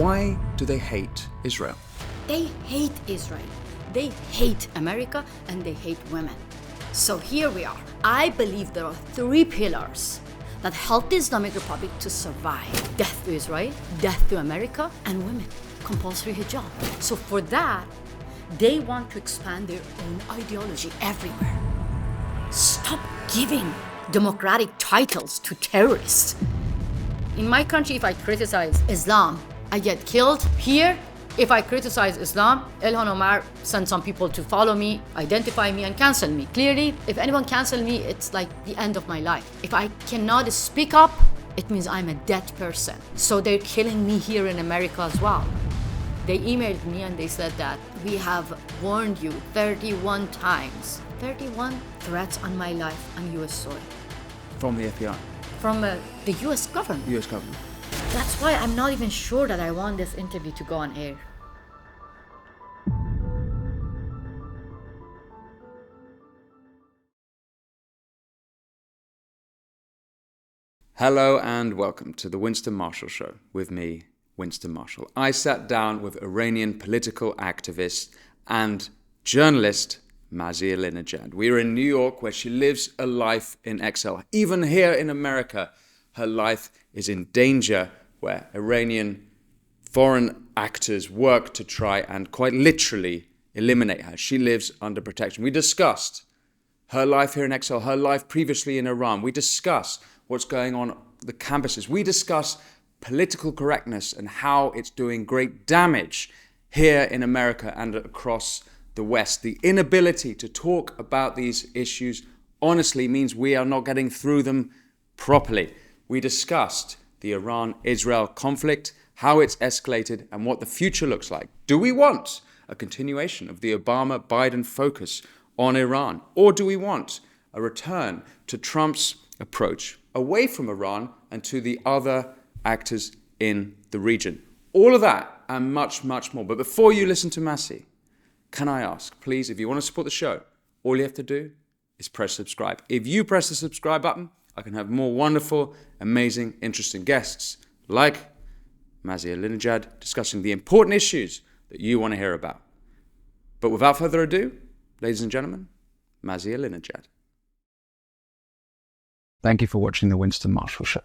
Why do they hate Israel? They hate Israel. They hate America and they hate women. So here we are. I believe there are three pillars that help the Islamic Republic to survive. Death to Israel, death to America, and women. Compulsory hijab. So for that, they want to expand their own ideology everywhere. Stop giving democratic titles to terrorists. In my country, if I criticize Islam, I get killed. Here, if I criticize Islam, Ilhan Omar sends some people to follow me, identify me, and cancel me. Clearly, if anyone cancels me, it's like the end of my life. If I cannot speak up, it means I'm a dead person. So they're killing me here in America as well. They emailed me and they said that we have warned you 31 times. 31 threats on my life on US soil. From the FBI? From the US government. US government. That's why I'm not even sure that I want this interview to go on air. Hello and welcome to the Winston Marshall Show with me, Winston Marshall. I sat down with Iranian political activist and journalist Masih Alinejad. We are in New York where she lives a life in exile. Even here in America, her life is in danger where Iranian foreign actors work to try and quite literally eliminate her. She lives under protection. We discussed her life here in exile, her life previously in Iran. We discuss what's going on the campuses. We discuss political correctness and how it's doing great damage here in America and across the West. The inability to talk about these issues honestly means we are not getting through them properly. We discussed the Iran-Israel conflict, how it's escalated, and what the future looks like. Do we want a continuation of the Obama-Biden focus on Iran? Or do we want a return to Trump's approach away from Iran and to the other actors in the region? All of that and much, much more. But before you listen to Masih, can I ask, please, if you want to support the show, all you have to do is press subscribe. If you press the subscribe button, I can have more wonderful, amazing, interesting guests like Masih Alinejad discussing the important issues that you want to hear about. But without further ado, ladies and gentlemen, Masih Alinejad. Thank you for watching the Winston Marshall Show.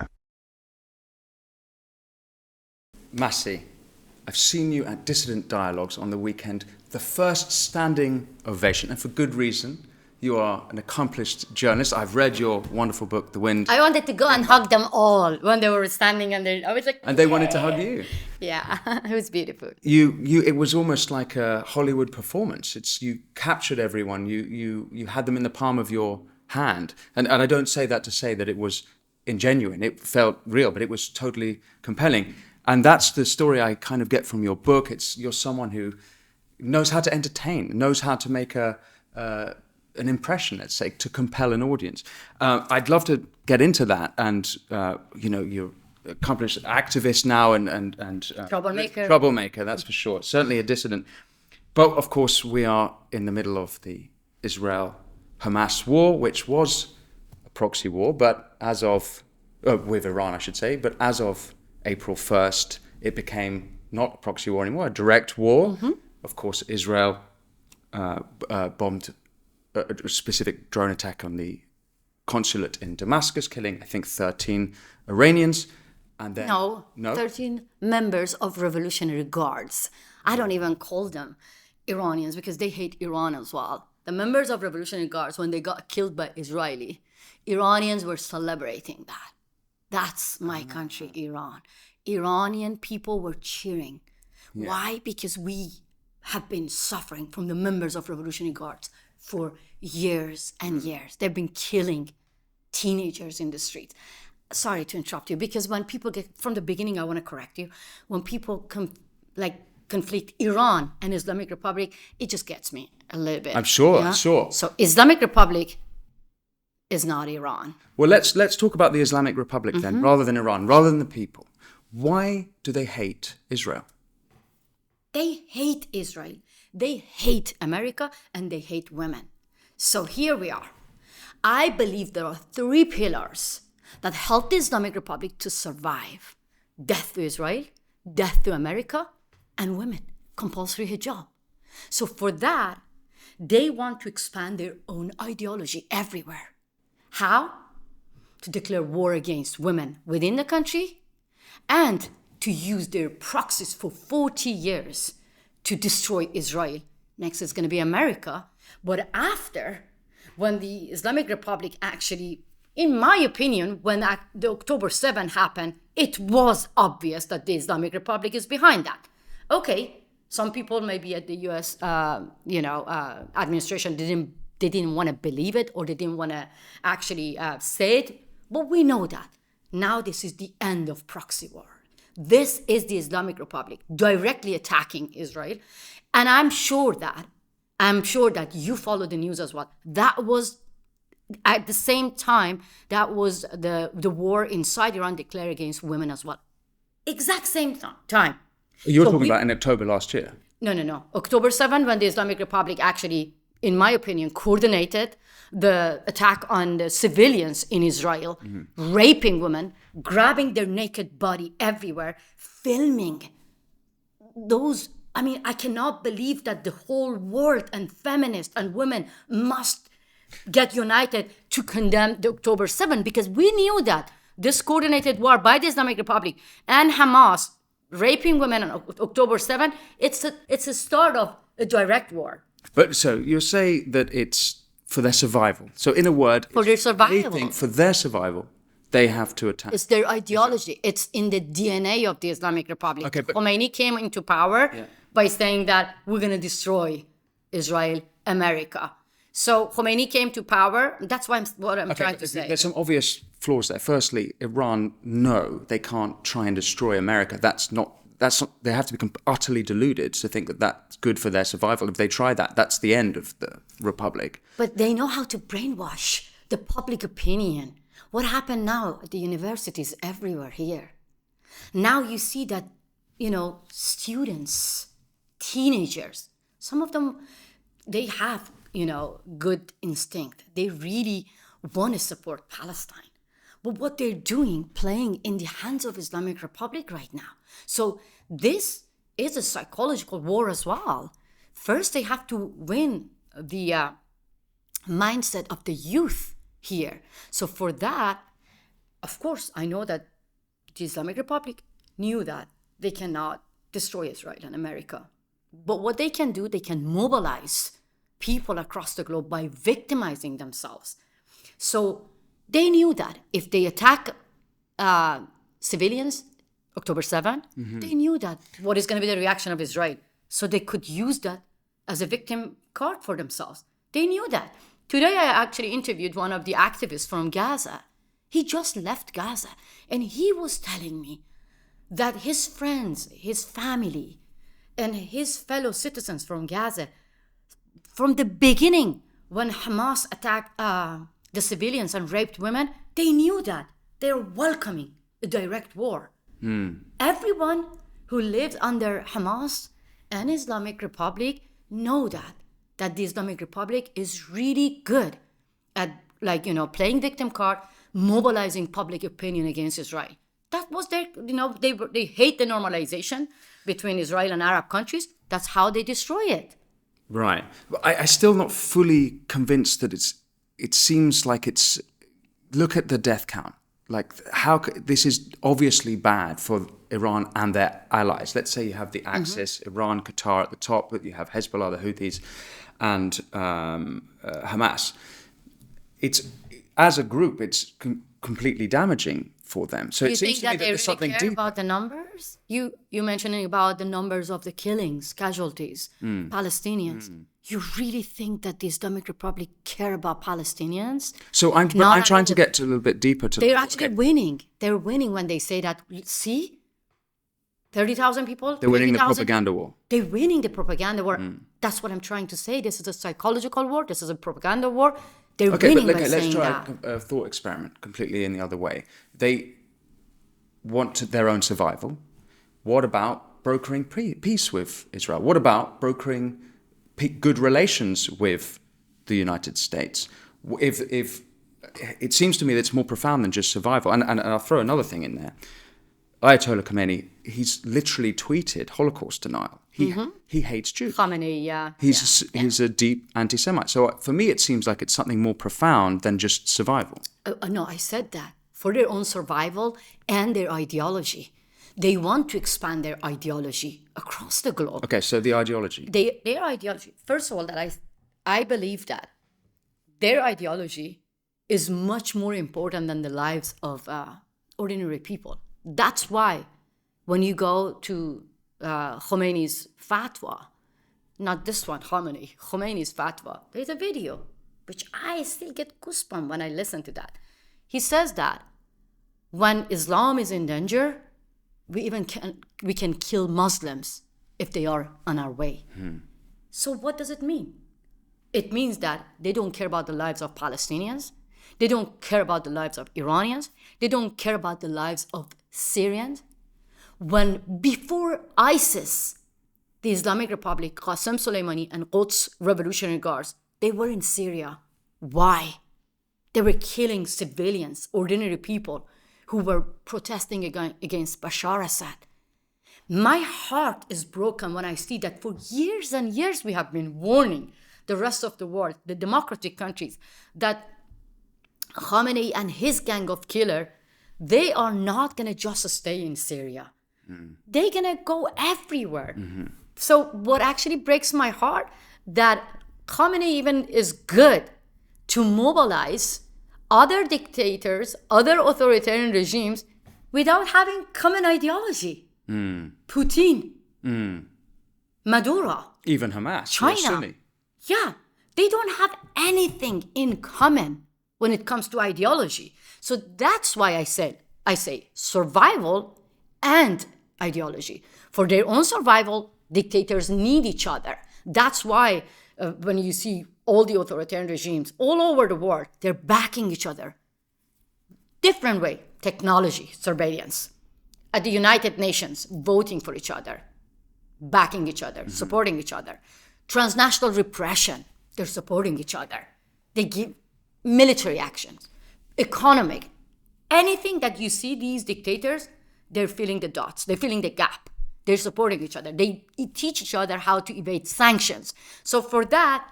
Masih, I've seen you at Dissident Dialogues on the weekend, the first standing ovation, and for good reason. You are an accomplished journalist. I've read your wonderful book, The Wind. I wanted to go and hug them all when they were standing and I was like... And they wanted to hug you. Yeah, it was beautiful. It was almost like a Hollywood performance. You captured everyone. You had them in the palm of your hand. And I don't say that to say that it was ingenuine. It felt real, but it was totally compelling. And that's the story I kind of get from your book. You're someone who knows how to entertain, knows how to make an impression, let's say, to compel an audience. I'd love to get into that. And, you're accomplished activist now and troublemaker. Troublemaker, that's for sure. Certainly a dissident. But, of course, we are in the middle of the Israel-Hamas war, which was a proxy war, but as of, with Iran, I should say, but as of April 1st, it became not a proxy war anymore, a direct war. Mm-hmm. Of course, Israel bombed a specific drone attack on the consulate in Damascus, killing, I think, 13 Iranians. And then... No, 13 members of Revolutionary Guards. I don't even call them Iranians because they hate Iran as well. The members of Revolutionary Guards, when they got killed by Israeli, Iranians were celebrating that. That's my country, Iran. Iranian people were cheering. Yeah. Why? Because we have been suffering from the members of Revolutionary Guards for years and years. They've been killing teenagers in the streets. Sorry to interrupt you, because when people get, from the beginning, I want to correct you. When people conflict Iran and Islamic Republic, it just gets me a little bit. I'm sure, yeah? Sure. So Islamic Republic is not Iran. Well, let's talk about the Islamic Republic then, rather than Iran, rather than the people. Why do they hate Israel? They hate Israel. They hate America and they hate women. So here we are. I believe there are three pillars that help the Islamic Republic to survive. Death to Israel, death to America, and women, compulsory hijab. So for that, they want to expand their own ideology everywhere. How? To declare war against women within the country and to use their proxies for 40 years to destroy Israel. Next is going to be America. But after, when the Islamic Republic actually, in my opinion, when the October 7 happened, it was obvious that the Islamic Republic is behind that. Okay, some people maybe at the U.S. Administration didn't want to believe it, or they didn't want to actually say it, but we know that. Now this is the end of proxy war. This is the Islamic Republic directly attacking Israel. And I'm sure that you follow the news as well. That was, at the same time, that was the war inside Iran declared against women as well. Exact same time. You're talking about in October last year? No. October 7, when the Islamic Republic actually, in my opinion, coordinated the attack on the civilians in Israel, raping women, grabbing their naked body everywhere, filming those. I mean, I cannot believe that the whole world and feminists and women must get united to condemn the October 7, because we knew that this coordinated war by the Islamic Republic and Hamas raping women on October 7, it's a start of a direct war. But so you say that it's for their survival. So in a word, for their survival. They think for their survival, they have to attack. It's their ideology. It's in the DNA of the Islamic Republic. Okay, Khomeini came into power by saying that we're going to destroy Israel, America. So Khomeini came to power. That's what I'm trying to say. There's some obvious flaws there. Firstly, Iran, no, they can't try and destroy America. That's not. They have to become utterly deluded to think that that's good for their survival. If they try that, that's the end of the republic. But they know how to brainwash the public opinion. What happened now at the universities everywhere here? Now you see that, students, teenagers, some of them, they have, good instinct. They really want to support Palestine. But what they're doing, playing in the hands of Islamic Republic right now. So this is a psychological war as well. First, they have to win the mindset of the youth here. So for that, of course, I know that the Islamic Republic knew that they cannot destroy Israel and America. But what they can do, they can mobilize people across the globe by victimizing themselves. So they knew that if they attack civilians, October 7, they knew that what is going to be the reaction of Israel. So they could use that as a victim card for themselves. They knew that. Today, I actually interviewed one of the activists from Gaza. He just left Gaza. And he was telling me that his friends, his family, and his fellow citizens from Gaza, from the beginning, when Hamas attacked the civilians and raped women, they knew that. They're welcoming a direct war. Everyone who lives under Hamas and Islamic Republic know that the Islamic Republic is really good at, playing victim card, mobilizing public opinion against Israel. That was their, they hate the normalization between Israel and Arab countries. That's how they destroy it. Right. But I'm still not fully convinced that it seems like it's, look at the death count. Like, this is obviously bad for Iran and their allies. Let's say you have the Axis, Iran, Qatar at the top, but you have Hezbollah, the Houthis, and Hamas. It's, as a group, it's completely damaging for them. So it seems to me that there's something deep. Do you think that they really care about the numbers? You mentioning about the numbers of the killings, casualties, Palestinians. You really think that the Islamic Republic care about Palestinians? So I'm trying to get a little bit deeper. They're actually winning. They're winning when they say that, see? 30,000 people? They're winning the propaganda war. They're winning the propaganda war. That's what I'm trying to say. This is a psychological war. This is a propaganda war. They're winning by saying that. Let's try a thought experiment completely in the other way. They want their own survival. What about brokering peace with Israel? What about brokering good relations with the United States? If it seems to me that it's more profound than just survival. And I'll throw another thing in there. Ayatollah Khomeini, he's literally tweeted Holocaust denial. He hates Jews. Khamenei, yeah. He's a deep anti-Semite. So for me, it seems like it's something more profound than just survival. No, I said that. For their own survival and their ideology. They want to expand their ideology across the globe. Okay, so the ideology. Their ideology. First of all, that I believe that their ideology is much more important than the lives of ordinary people. That's why when you go to Khomeini's fatwa, not this one, Khomeini's fatwa, there's a video, which I still get goosebumps when I listen to that. He says that when Islam is in danger, we can kill Muslims if they are on our way. So what does it mean? It means that they don't care about the lives of Palestinians. They don't care about the lives of Iranians. They don't care about the lives of Syrians. When before ISIS, the Islamic Republic, Qasem Soleimani and Quds Revolutionary Guards, they were in Syria. Why? They were killing civilians, ordinary people who were protesting against Bashar Assad. My heart is broken when I see that for years and years we have been warning the rest of the world, the democratic countries, that Khamenei and his gang of killers, they are not going to just stay in Syria. They're going to go everywhere. So what actually breaks my heart, that Khamenei even is good to mobilize other dictators, other authoritarian regimes without having common ideology. Putin, Maduro, Even Hamas, China. Sunni. Yeah, they don't have anything in common when it comes to ideology. So that's why I say survival and ideology. For their own survival, dictators need each other. That's why when you see all the authoritarian regimes all over the world, they're backing each other. Different way, technology, surveillance. At the United Nations, voting for each other, backing each other, supporting each other. Transnational repression, they're supporting each other. They give military actions, economic. Anything that you see these dictators, they're filling the dots, they're filling the gap. They're supporting each other. They teach each other how to evade sanctions. So for that,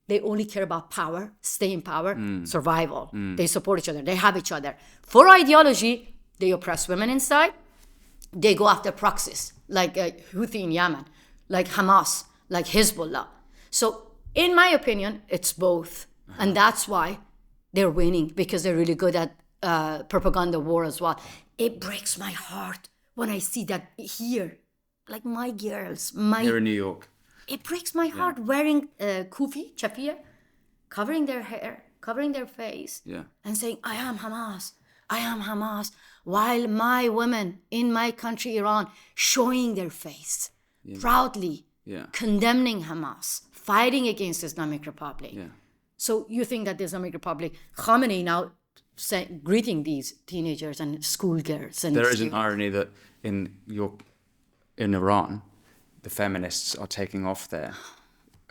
they only care about power, stay in power, survival. They support each other. They have each other. For ideology, they oppress women inside. They go after proxies, like Houthi in Yemen, like Hamas, like Hezbollah. So in my opinion, it's both. And that's why they're winning, because they're really good at propaganda war as well. It breaks my heart when I see that here, like my girls, Here in New York. it breaks my heart wearing kufi, chafia, covering their hair, covering their face, and saying, I am Hamas, while my women in my country, Iran, showing their face, proudly condemning Hamas, fighting against the Islamic Republic. So you think that the Islamic Republic, Khamenei now greeting these teenagers and schoolgirls. And there is an irony that in Iran, the feminists are taking off their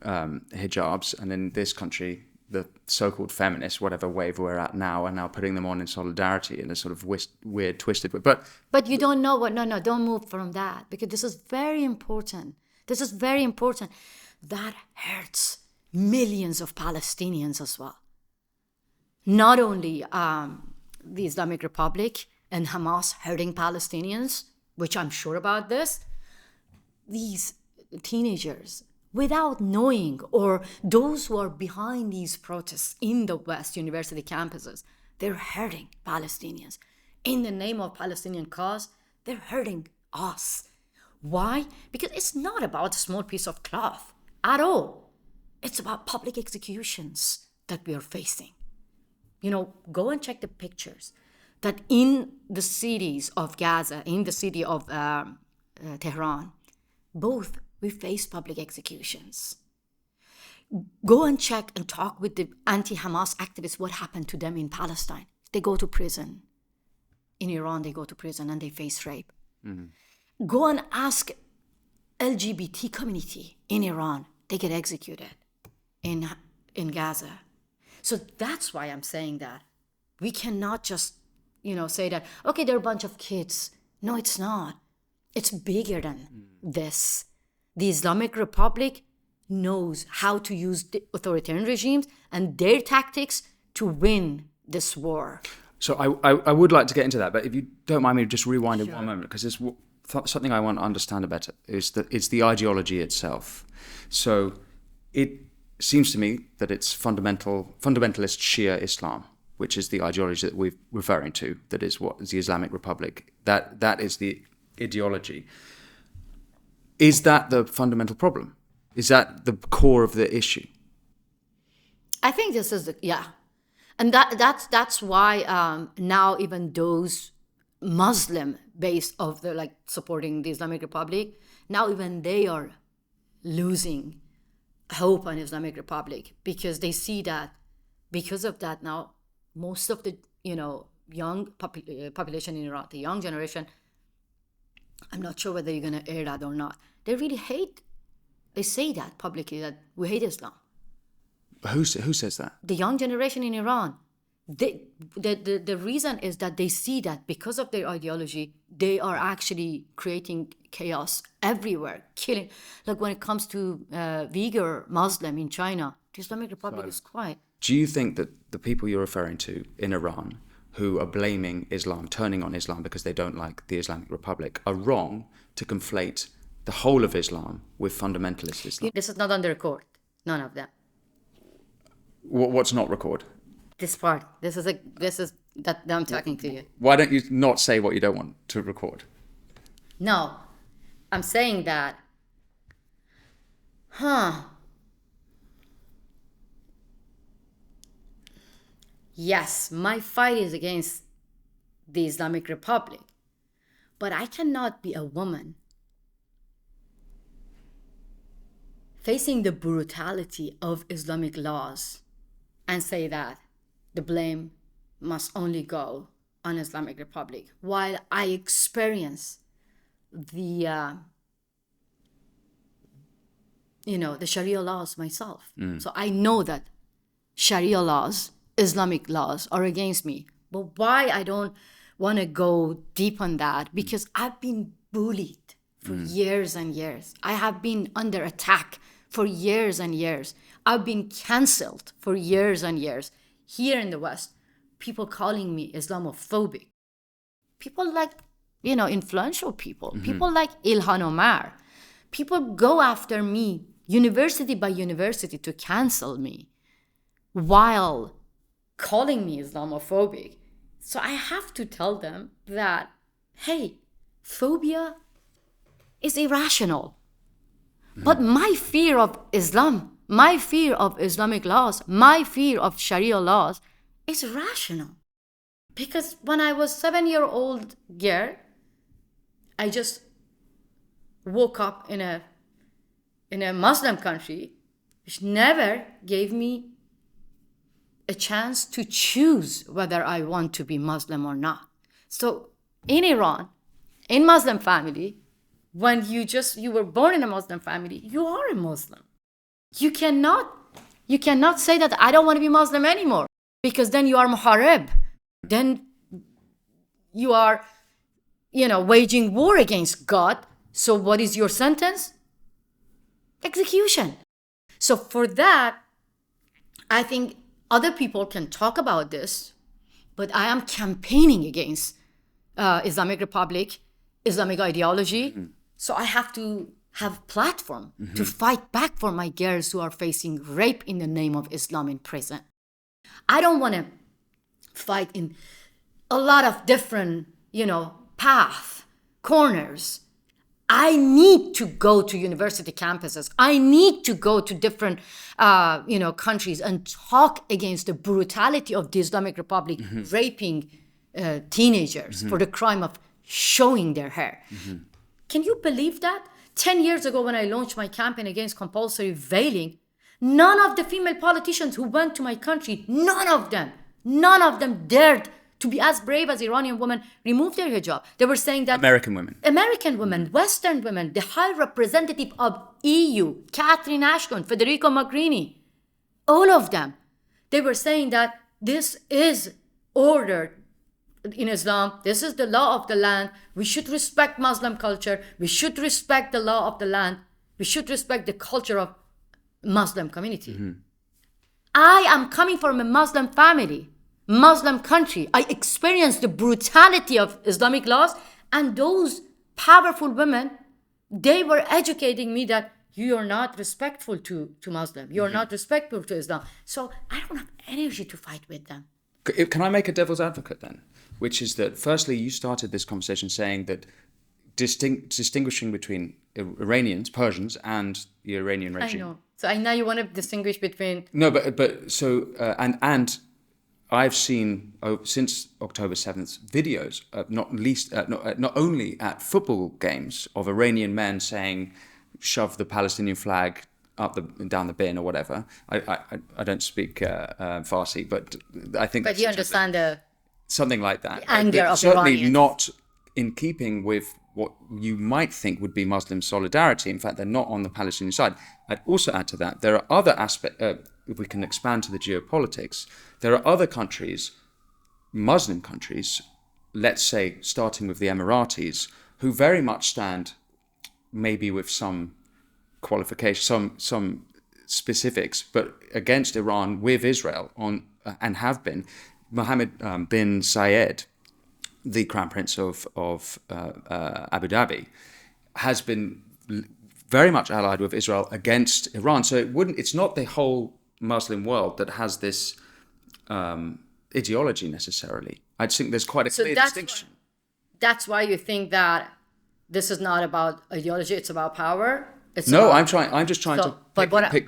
hijabs, and in this country, the so-called feminists, whatever wave we're at now, are now putting them on in solidarity in a sort of weird, twisted way. But you don't know what, no, don't move from that, because this is very important. This is very important. That hurts millions of Palestinians as well. Not only the Islamic Republic and Hamas hurting Palestinians, which I'm sure about this, these teenagers, without knowing, or those who are behind these protests in the West university campuses, they're hurting Palestinians. In the name of Palestinian cause, they're hurting us. Why? Because it's not about a small piece of cloth at all. It's about public executions that we are facing. You know, go and check the pictures that in the cities of Gaza, in the city of Tehran, both we face public executions. Go and check and talk with the anti-Hamas activists what happened to them in Palestine. They go to prison. In Iran, they go to prison and they face rape. Go and ask LGBT community in Iran. They get executed in Gaza. So that's why I'm saying that. We cannot just, say that, okay, they're a bunch of kids. No, it's not. It's bigger than this. The Islamic Republic knows how to use the authoritarian regimes and their tactics to win this war. So I would like to get into that, but if you don't mind me just rewinding one moment, because it's something I want to understand better, is that it's the ideology itself. So it seems to me that it's fundamentalist Shia Islam, which is the ideology that we're referring to, that is what is the Islamic Republic. That is the ideology. Is that the fundamental problem? Is that the core of the issue? I think this is and that's why now even those Muslim base of the supporting the Islamic Republic, now even they are losing hope on Islamic Republic, because they see that because of that now most of the young population in Iran, the young generation, I'm not sure whether you're going to air that or not, they really hate. They say that publicly, that we hate Islam. Who says that? The young generation in Iran. The reason is that they see that because of their ideology, they are actually creating chaos everywhere, killing. Like when it comes to Uyghur Muslim in China, the Islamic Republic is quiet. Do you think that the people you're referring to in Iran who are blaming Islam, turning on Islam because they don't like the Islamic Republic, are wrong to conflate the whole of Islam with fundamentalist Islam? This is not on the record. None of them. What's not record? This part. This is that I'm talking to you. Why don't you not say what you don't want to record? No, I'm saying that. Yes, my fight is against the Islamic Republic, but I cannot be a woman facing the brutality of Islamic laws and say that the blame must only go on Islamic Republic, while I experience the Sharia laws myself. So I know that Sharia laws, Islamic laws are against me. But why I don't want to go deep on that? Because I've been bullied for years and years. I have been under attack for years and years. I've been cancelled for years and years. Here in the West, people calling me Islamophobic. People like, influential people. People like Ilhan Omar. People go after me, university by university, to cancel me while calling me Islamophobic. So I have to tell them that, hey, phobia is irrational. But my fear of Islam, my fear of Islamic laws, my fear of Sharia laws is rational. Because when I was 7-year-old girl, I just woke up in a Muslim country which never gave me a chance to choose whether I want to be Muslim or not. So in Iran, in Muslim family, when you were born in a Muslim family, you are a Muslim. You cannot say that I don't want to be Muslim anymore, because then you are muharib. Then you are, waging war against God. So what is your sentence? Execution. So for that, I think other people can talk about this, but I am campaigning against Islamic Republic, Islamic ideology. So I have to have platform to fight back for my girls who are facing rape in the name of Islam in prison. I don't want to fight in a lot of different, path, corners. I need to go to university campuses. I need to go to different, countries and talk against the brutality of the Islamic Republic raping teenagers for the crime of showing their hair. Can you believe that? 10 years ago, when I launched my campaign against compulsory veiling, none of the female politicians who went to my country, none of them dared to be as brave as Iranian women remove their hijab. They were saying that American women, Western women, the High Representative of EU, Catherine Ashton, Federico Mogherini, all of them, they were saying that this is ordered in Islam, this is the law of the land. We should respect Muslim culture. We should respect the law of the land. We should respect the culture of Muslim community. I am coming from a Muslim family, Muslim country. I experienced the brutality of Islamic laws, and those powerful women, they were educating me that you are not respectful to Muslim. You are not respectful to Islam. So I don't have energy to fight with them. Can I make a devil's advocate then? Which is that, firstly, you started this conversation saying that distinguishing between Iranians, Persians, and the Iranian regime. I know. So now you want to distinguish between... No, but so, and I've seen, since October 7th, videos, not only at football games of Iranian men saying, shove the Palestinian flag down the bin or whatever. I don't speak Farsi, but I think. But you understand something like that. The anger of certainly Iranians. Not in keeping with what you might think would be Muslim solidarity. In fact, they're not on the Palestinian side. I'd also add to that there are other aspects. If we can expand to the geopolitics, there are other countries, Muslim countries, let's say starting with the Emiratis, who very much stand, maybe with some qualification, some specifics, but against Iran with Israel and have been. Mohammed bin Zayed, the Crown Prince of Abu Dhabi, has been very much allied with Israel against Iran. So it's not the whole Muslim world that has this ideology necessarily. I just think there's quite a clear distinction. That's why you think that this is not about ideology; it's about power. I'm just trying to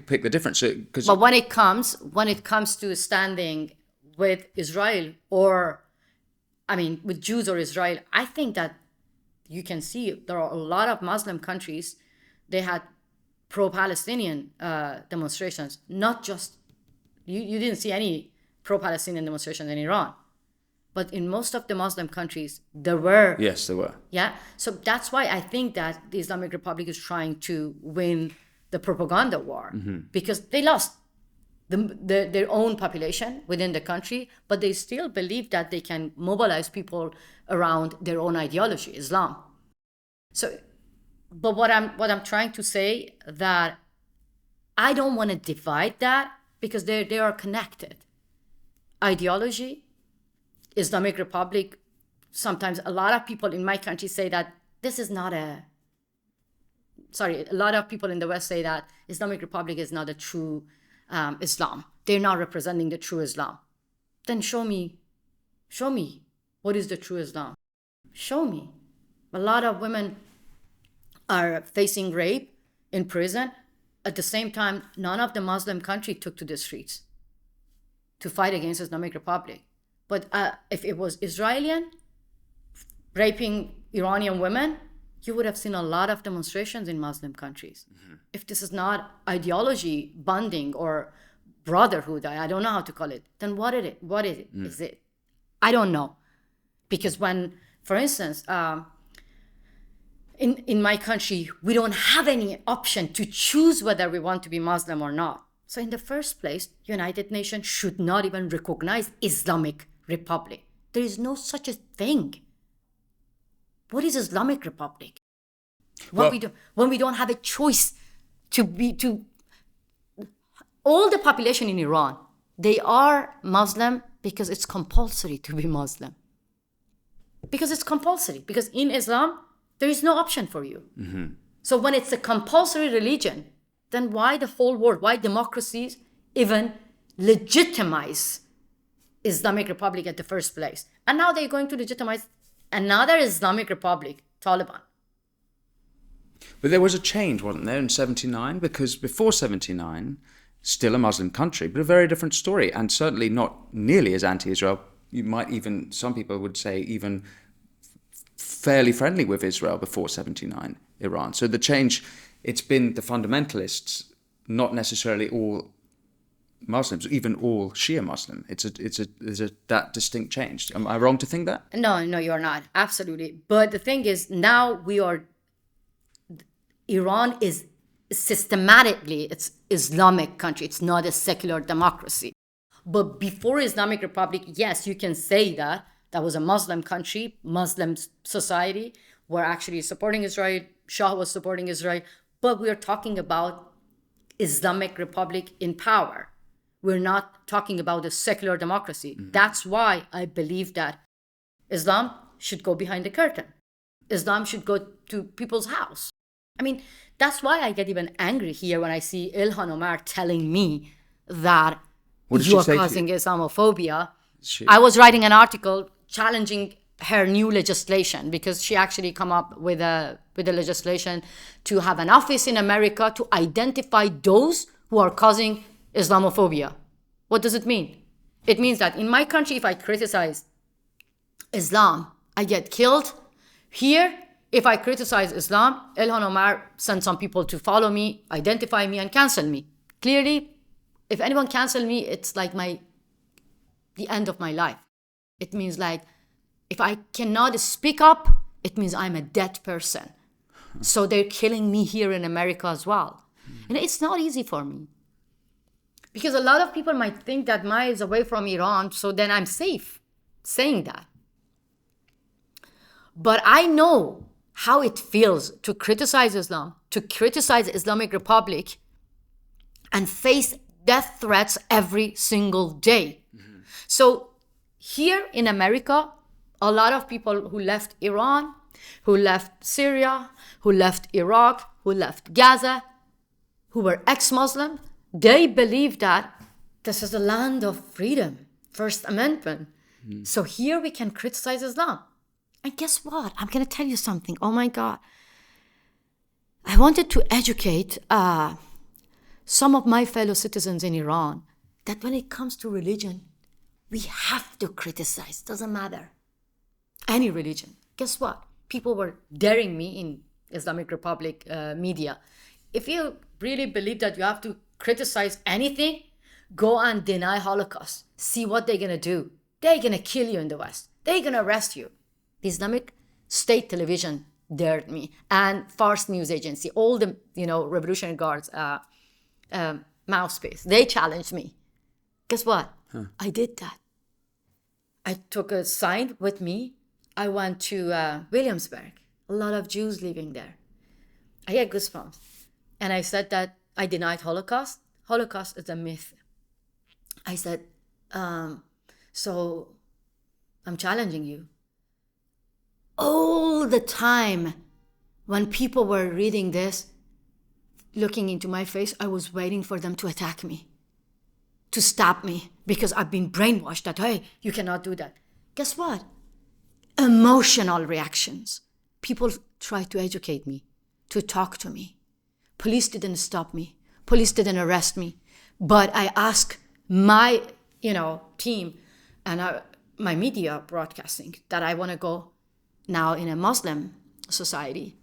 pick the difference. But when it comes to standing with Israel with Jews or Israel, I think that you can see there are a lot of Muslim countries. They had pro-Palestinian demonstrations. Not just you didn't see any pro-Palestinian demonstrations in Iran, but in most of the Muslim countries there were. Yes, there were. Yeah, so that's why I think that the Islamic Republic is trying to win the propaganda war, because they lost their own population within the country, but they still believe that they can mobilize people around their own ideology, Islam. So, but what I'm trying to say that I don't want to divide that, because they are connected. Ideology, Islamic Republic. Sometimes a lot of people in my country say that this is not a lot of people in the West say that Islamic Republic is not a true Islam. They're not representing the true Islam. Then show me what is the true Islam. Show me. A lot of women are facing rape in prison. At the same time, none of the Muslim country took to the streets to fight against Islamic Republic. But if it was Israeli raping Iranian women, you would have seen a lot of demonstrations in Muslim countries. If this is not ideology bonding or brotherhood, I don't know how to call it, then what is it? What is it? Is it? I don't know. Because when, for instance, in my country, we don't have any option to choose whether we want to be Muslim or not. So in the first place, United Nations should not even recognize Islamic Republic. There is no such a thing. What is Islamic Republic? When we don't have a choice to all the population in Iran, they are Muslim because it's compulsory to be Muslim. Because it's compulsory. Because in Islam, there is no option for you. So when it's a compulsory religion, then why the whole world, why democracies even legitimize Islamic Republic at the first place? And now they're going to legitimize another Islamic Republic, Taliban. But there was a change, wasn't there, in 79? Because before 79, still a Muslim country, but a very different story, and certainly not nearly as anti-Israel. You might even, some people would say, even fairly friendly with Israel before 79, Iran. So the change, it's been the fundamentalists, not necessarily all Muslims, even all Shia Muslim. It's that distinct change. Am I wrong to think that? No, you're not. Absolutely. But the thing is, now Iran is systematically, it's Islamic country. It's not a secular democracy. But before Islamic Republic, yes, you can say that that was a Muslim country, Muslim society, were actually supporting Israel. Shah was supporting Israel. But we are talking about Islamic Republic in power. We're not talking about a secular democracy. That's why I believe that Islam should go behind the curtain. Islam should go to people's house. I mean, that's why I get even angry here when I see Ilhan Omar telling me that you are causing Islamophobia. I was writing an article challenging her new legislation because she actually come up with a legislation to have an office in America to identify those who are causing Islamophobia. What does it mean? It means that in my country, if I criticize Islam, I get killed. Here, if I criticize Islam, Ilhan Omar sends some people to follow me, identify me, and cancel me. Clearly, if anyone cancel me, it's like the end of my life. It means like, if I cannot speak up, it means I'm a dead person. So they're killing me here in America as well. And it's not easy for me. Because a lot of people might think that Maya is away from Iran, so then I'm safe saying that. But I know how it feels to criticize Islam, to criticize Islamic Republic, and face death threats every single day. So here in America, a lot of people who left Iran, who left Syria, who left Iraq, who left Gaza, who were ex-Muslim, they believe that this is a land of freedom, First Amendment. So here we can criticize Islam. And guess what? I'm going to tell you something. Oh my God. I wanted to educate some of my fellow citizens in Iran that when it comes to religion, we have to criticize. Doesn't matter. Any religion. Guess what? People were daring me in Islamic Republic media. If you really believe that you have to criticize anything, go and deny Holocaust. See what they're going to do. They're going to kill you in the West. They're going to arrest you. The Islamic State Television dared me, and Fars News Agency, all the Revolutionary Guards, mouthpiece. They challenged me. Guess what? I did that. I took a sign with me. I went to Williamsburg. A lot of Jews living there. I had goosebumps, and I said that I denied Holocaust. Holocaust is a myth. I said, so I'm challenging you. All the time when people were reading this, looking into my face, I was waiting for them to attack me, to stab me, because I've been brainwashed that, hey, you cannot do that. Guess what? Emotional reactions. People tried to educate me, to talk to me. Police didn't stop me. Police didn't arrest me. But I asked my, team and my media broadcasting that I want to go now in a Muslim society.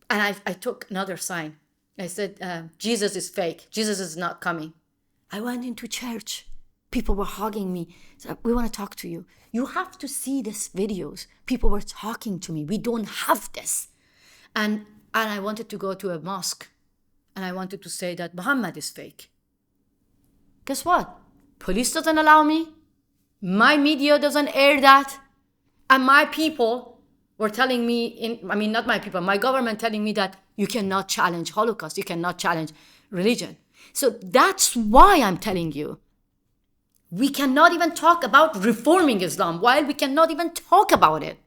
And I took another sign. I said, Jesus is fake. Jesus is not coming. I went into church. People were hugging me. Said, we want to talk to you. You have to see these videos. People were talking to me. We don't have this. And I wanted to go to a mosque. And I wanted to say that Muhammad is fake. Guess what? Police doesn't allow me. My media doesn't air that. And my people were telling me, not my people, my government telling me that you cannot challenge Holocaust, you cannot challenge religion. So that's why I'm telling you, we cannot even talk about reforming Islam while we cannot even talk about it.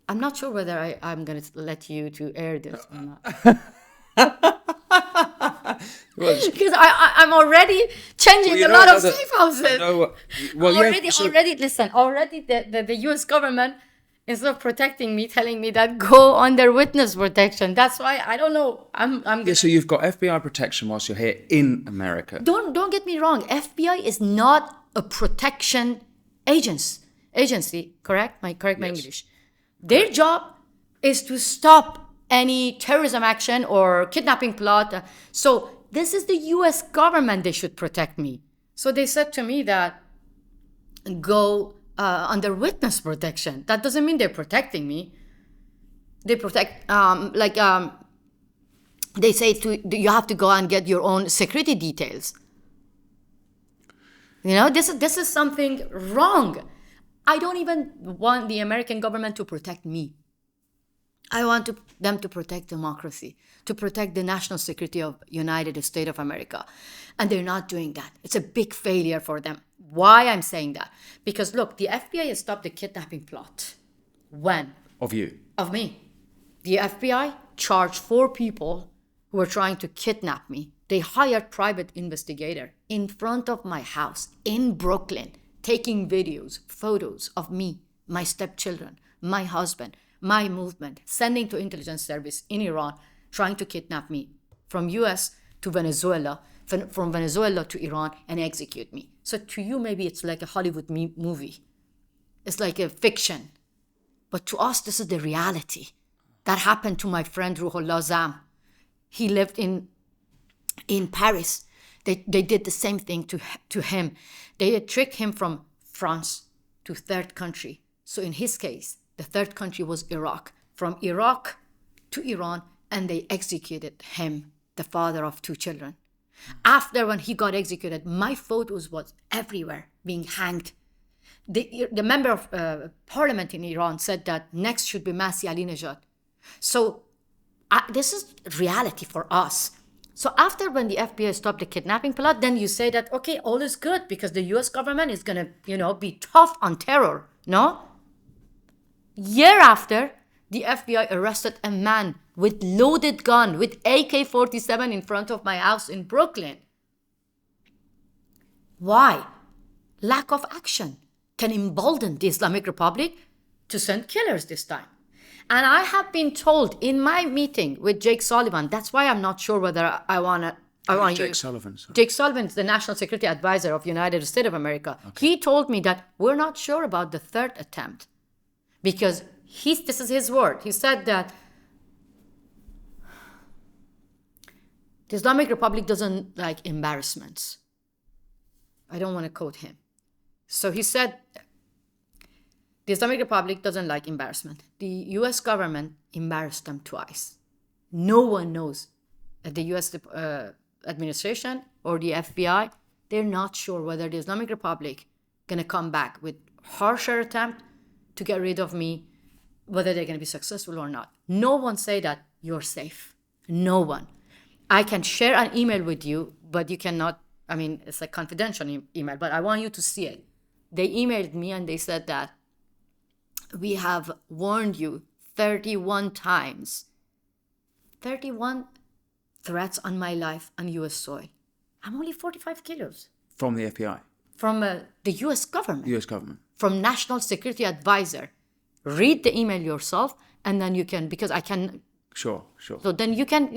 I'm not sure whether I'm going to let you to air this or not. Because I'm already changing a lot of safe houses. Already the US government, instead of protecting me, telling me that go under witness protection. That's why I don't know. So you've got FBI protection whilst you're here in America. Don't get me wrong. FBI is not a protection agency. Correct? My English. Their job is to stop any terrorism action or kidnapping plot. So this is the US government. They should protect me. So they said to me that go under witness protection. That doesn't mean they're protecting me. They protect, they say you have to go and get your own security details. This is something wrong. I don't even want the American government to protect me. I want them to protect democracy, to protect the national security of United States of America. And they're not doing that. It's a big failure for them. Why I'm saying that? Because look, the FBI has stopped the kidnapping plot. When? Of you? Of me. The FBI charged 4 people who were trying to kidnap me. They hired private investigator in front of my house in Brooklyn, taking videos, photos of me, my stepchildren, my husband, my movement, sending to intelligence service in Iran, trying to kidnap me from US to Venezuela, from Venezuela to Iran, and execute me. So to you, maybe it's like a Hollywood movie. It's like a fiction. But to us, this is the reality. That happened to my friend Ruhollah Zam. He lived in Paris. They did the same thing to him. They tricked him from France to third country. So in his case, the third country was Iraq. From Iraq to Iran, and they executed him, the father of 2 children. After when he got executed, my photos was everywhere being hanged. The member of parliament in Iran said that next should be Masih Alinejad. So this is reality for us. So after when the FBI stopped the kidnapping plot, then you say that, okay, all is good because the US government is going to, be tough on terror, no? Year after, the FBI arrested a man with loaded gun, with AK-47 in front of my house in Brooklyn. Why? Lack of action can embolden the Islamic Republic to send killers this time. And I have been told in my meeting with Jake Sullivan, that's why I'm not sure whether I want Jake Sullivan. Sorry. Jake Sullivan is the National Security Advisor of United States of America. Okay. He told me that we're not sure about the third attempt because this is his word. He said that the Islamic Republic doesn't like embarrassments. I don't want to quote him. So he said, the Islamic Republic doesn't like embarrassment. The US government embarrassed them twice. No one knows at the US administration or the FBI, they're not sure whether the Islamic Republic going to come back with harsher attempt to get rid of me, whether they're going to be successful or not. No one say that you're safe. No one. I can share an email with you, but you cannot, it's a confidential email, but I want you to see it. They emailed me and they said that we have warned you 31 times. 31 threats on my life on US soil. I'm only 45 kilos. From the FBI? From the US government. US government. From National Security Advisor. Read the email yourself and then you can, because I can. Sure. So then you can,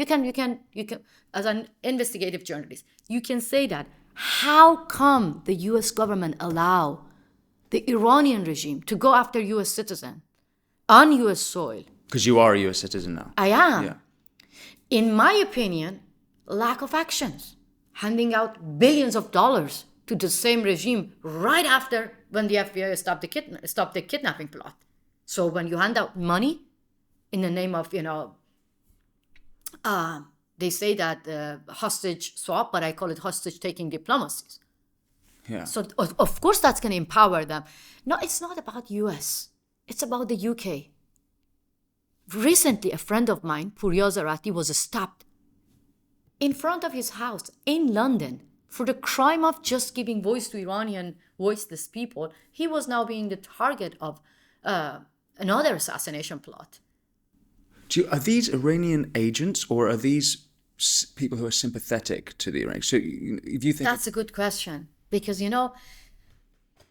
as an investigative journalist, you can say that. How come the US government allow the Iranian regime to go after US citizen on US soil? Because you are a US citizen now. I am. Yeah. In my opinion, lack of actions. Handing out billions of dollars to the same regime right after when the FBI stopped the kidnapping plot. So when you hand out money in the name of, they say that hostage swap, but I call it hostage-taking diplomacies. Yeah. So, of course, that's going to empower them. No, it's not about US. It's about the UK. Recently, a friend of mine, Purya Zarati, was stopped in front of his house in London for the crime of just giving voice to Iranian voiceless people. He was now being the target of another assassination plot. Are these Iranian agents or are these people who are sympathetic to the Iranians? So if you think that's a good question because,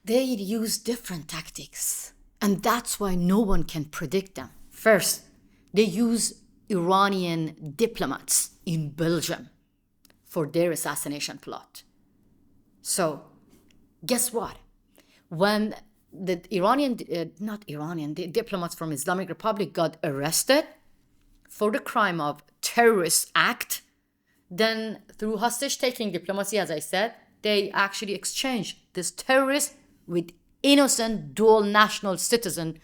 they use different tactics and that's why no one can predict them. First, they use Iranian diplomats in Belgium for their assassination plot. So, guess what? When the the diplomats from Islamic Republic got arrested for the crime of terrorist act, then through hostage-taking diplomacy, as I said, they actually exchanged this terrorist with innocent dual national citizen,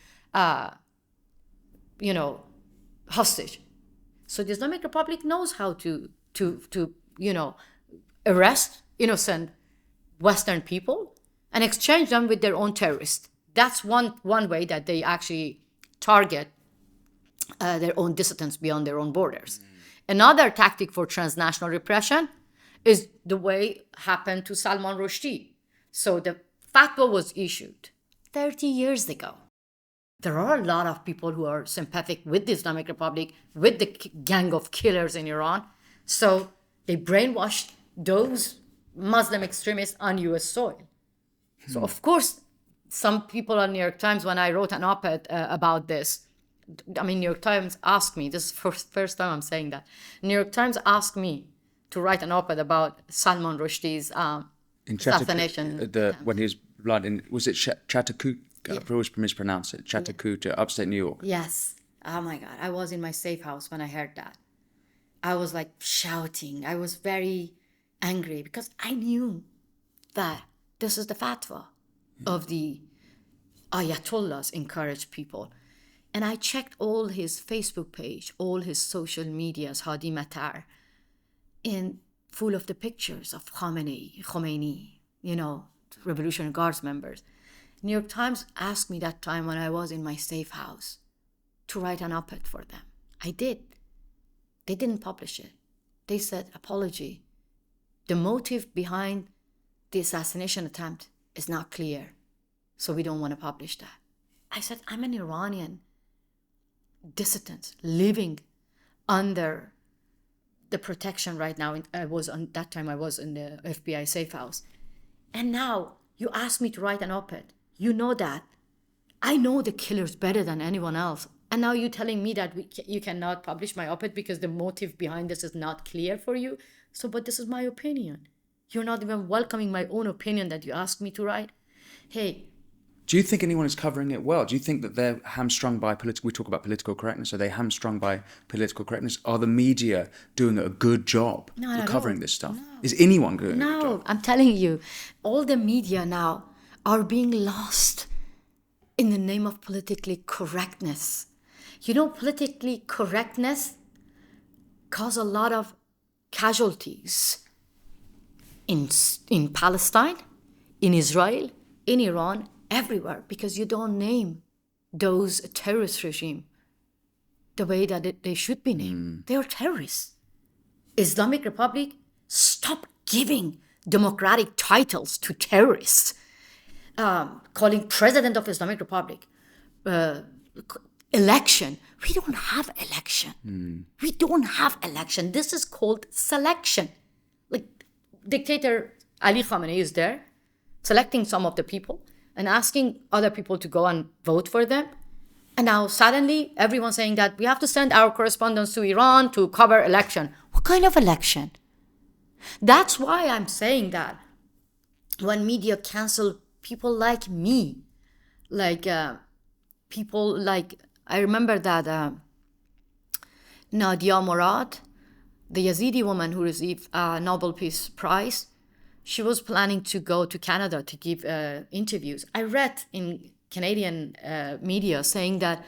hostage. So the Islamic Republic knows how to arrest innocent Western people and exchange them with their own terrorists. That's one way that they actually target their own dissidents beyond their own borders. Another tactic for transnational repression is the way happened to Salman Rushdie. So the fatwa was issued 30 years ago. There are a lot of people who are sympathetic with the Islamic Republic, with the gang of killers in Iran. So they brainwashed those Muslim extremists on US soil. So of course, some people on New York Times, when I wrote an op-ed about this, New York Times asked me, this is the first time I'm saying that, New York Times asked me to write an op-ed about Salman Rushdie's assassination. When he was blood in, was it Chattahoochee? I always mispronounce it. Chattahoochee, upstate New York. Yes. Oh my God. I was in my safe house when I heard that. I was like shouting. I was very angry because I knew that this is the fatwa of the Ayatollahs encourage people. And I checked all his Facebook page, all his social medias, Hadi Matar, and full of the pictures of Khomeini, Revolutionary Guards members. New York Times asked me that time when I was in my safe house to write an op-ed for them. I did. They didn't publish it. They said, apology. The motive behind the assassination attempt is not clear, so we don't want to publish that. I said, I'm an Iranian dissident living under the protection right now. I was in the FBI safe house. And now you ask me to write an op-ed. You know that. I know the killers better than anyone else. And now you're telling me that you cannot publish my op-ed because the motive behind this is not clear for you. But this is my opinion. You're not even welcoming my own opinion that you asked me to write. Hey. Do you think anyone is covering it well? Do you think that they're hamstrung by we talk about political correctness. Are they hamstrung by political correctness? Are the media doing a good job of covering this stuff? No. Is anyone doing a good job? No, I'm telling you, all the media now are being lost in the name of politically correctness. Politically correctness causes a lot of casualties in Palestine, in Israel, in Iran, everywhere, because you don't name those terrorist regime the way that they should be named. They are terrorists. Islamic Republic, stop giving democratic titles to terrorists. Calling President of Islamic Republic, election. We don't have election. We don't have election. This is called selection. Like Dictator Ali Khamenei is there, selecting some of the people and asking other people to go and vote for them. And now suddenly everyone's saying that we have to send our correspondents to Iran to cover election. What kind of election? That's why I'm saying that when media cancel people like me, like people like, I remember that Nadia Murad, the Yazidi woman who received a Nobel Peace Prize, she was planning to go to Canada to give interviews. I read in Canadian media saying that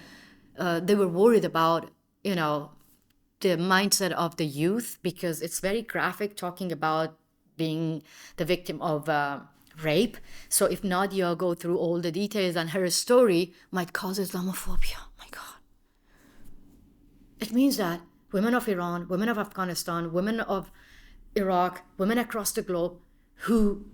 they were worried about, the mindset of the youth, because it's very graphic, talking about being the victim of rape. So if Nadia go through all the details, and her story might cause Islamophobia. Oh my God. It means that women of Iran, women of Afghanistan, women of Iraq, women across the globe who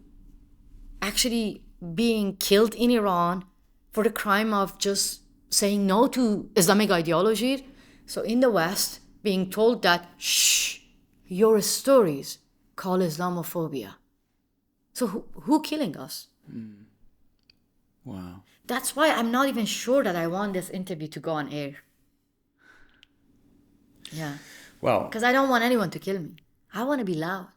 actually being killed in Iran for the crime of just saying no to Islamic ideology. So in the West, being told that, shh, your stories call Islamophobia. So who killing us? Wow. That's why I'm not even sure that I want this interview to go on air. Yeah. Well. Because I don't want anyone to kill me. I want to be loud.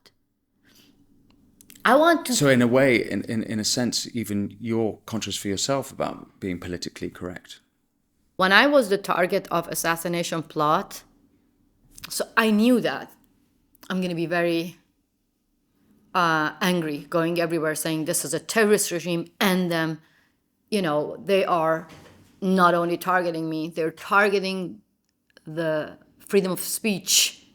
I want to... So in a way, in a sense, even you're conscious for yourself about being politically correct. When I was the target of assassination plot, so I knew that I'm going to be very angry, going everywhere saying this is a terrorist regime, and they are not only targeting me, they're targeting the freedom of speech.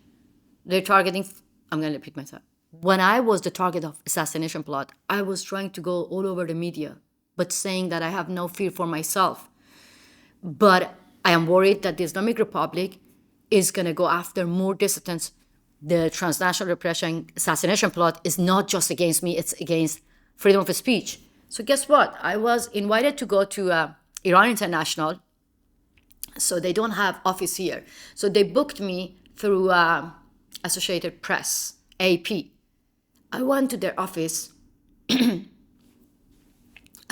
They're targeting... I'm going to repeat myself. When I was the target of assassination plot, I was trying to go all over the media, but saying that I have no fear for myself. But I am worried that the Islamic Republic is going to go after more dissidents. The transnational repression assassination plot is not just against me, it's against freedom of speech. So guess what? I was invited to go to Iran International. So they don't have office here. So they booked me through Associated Press, AP. I went to their office.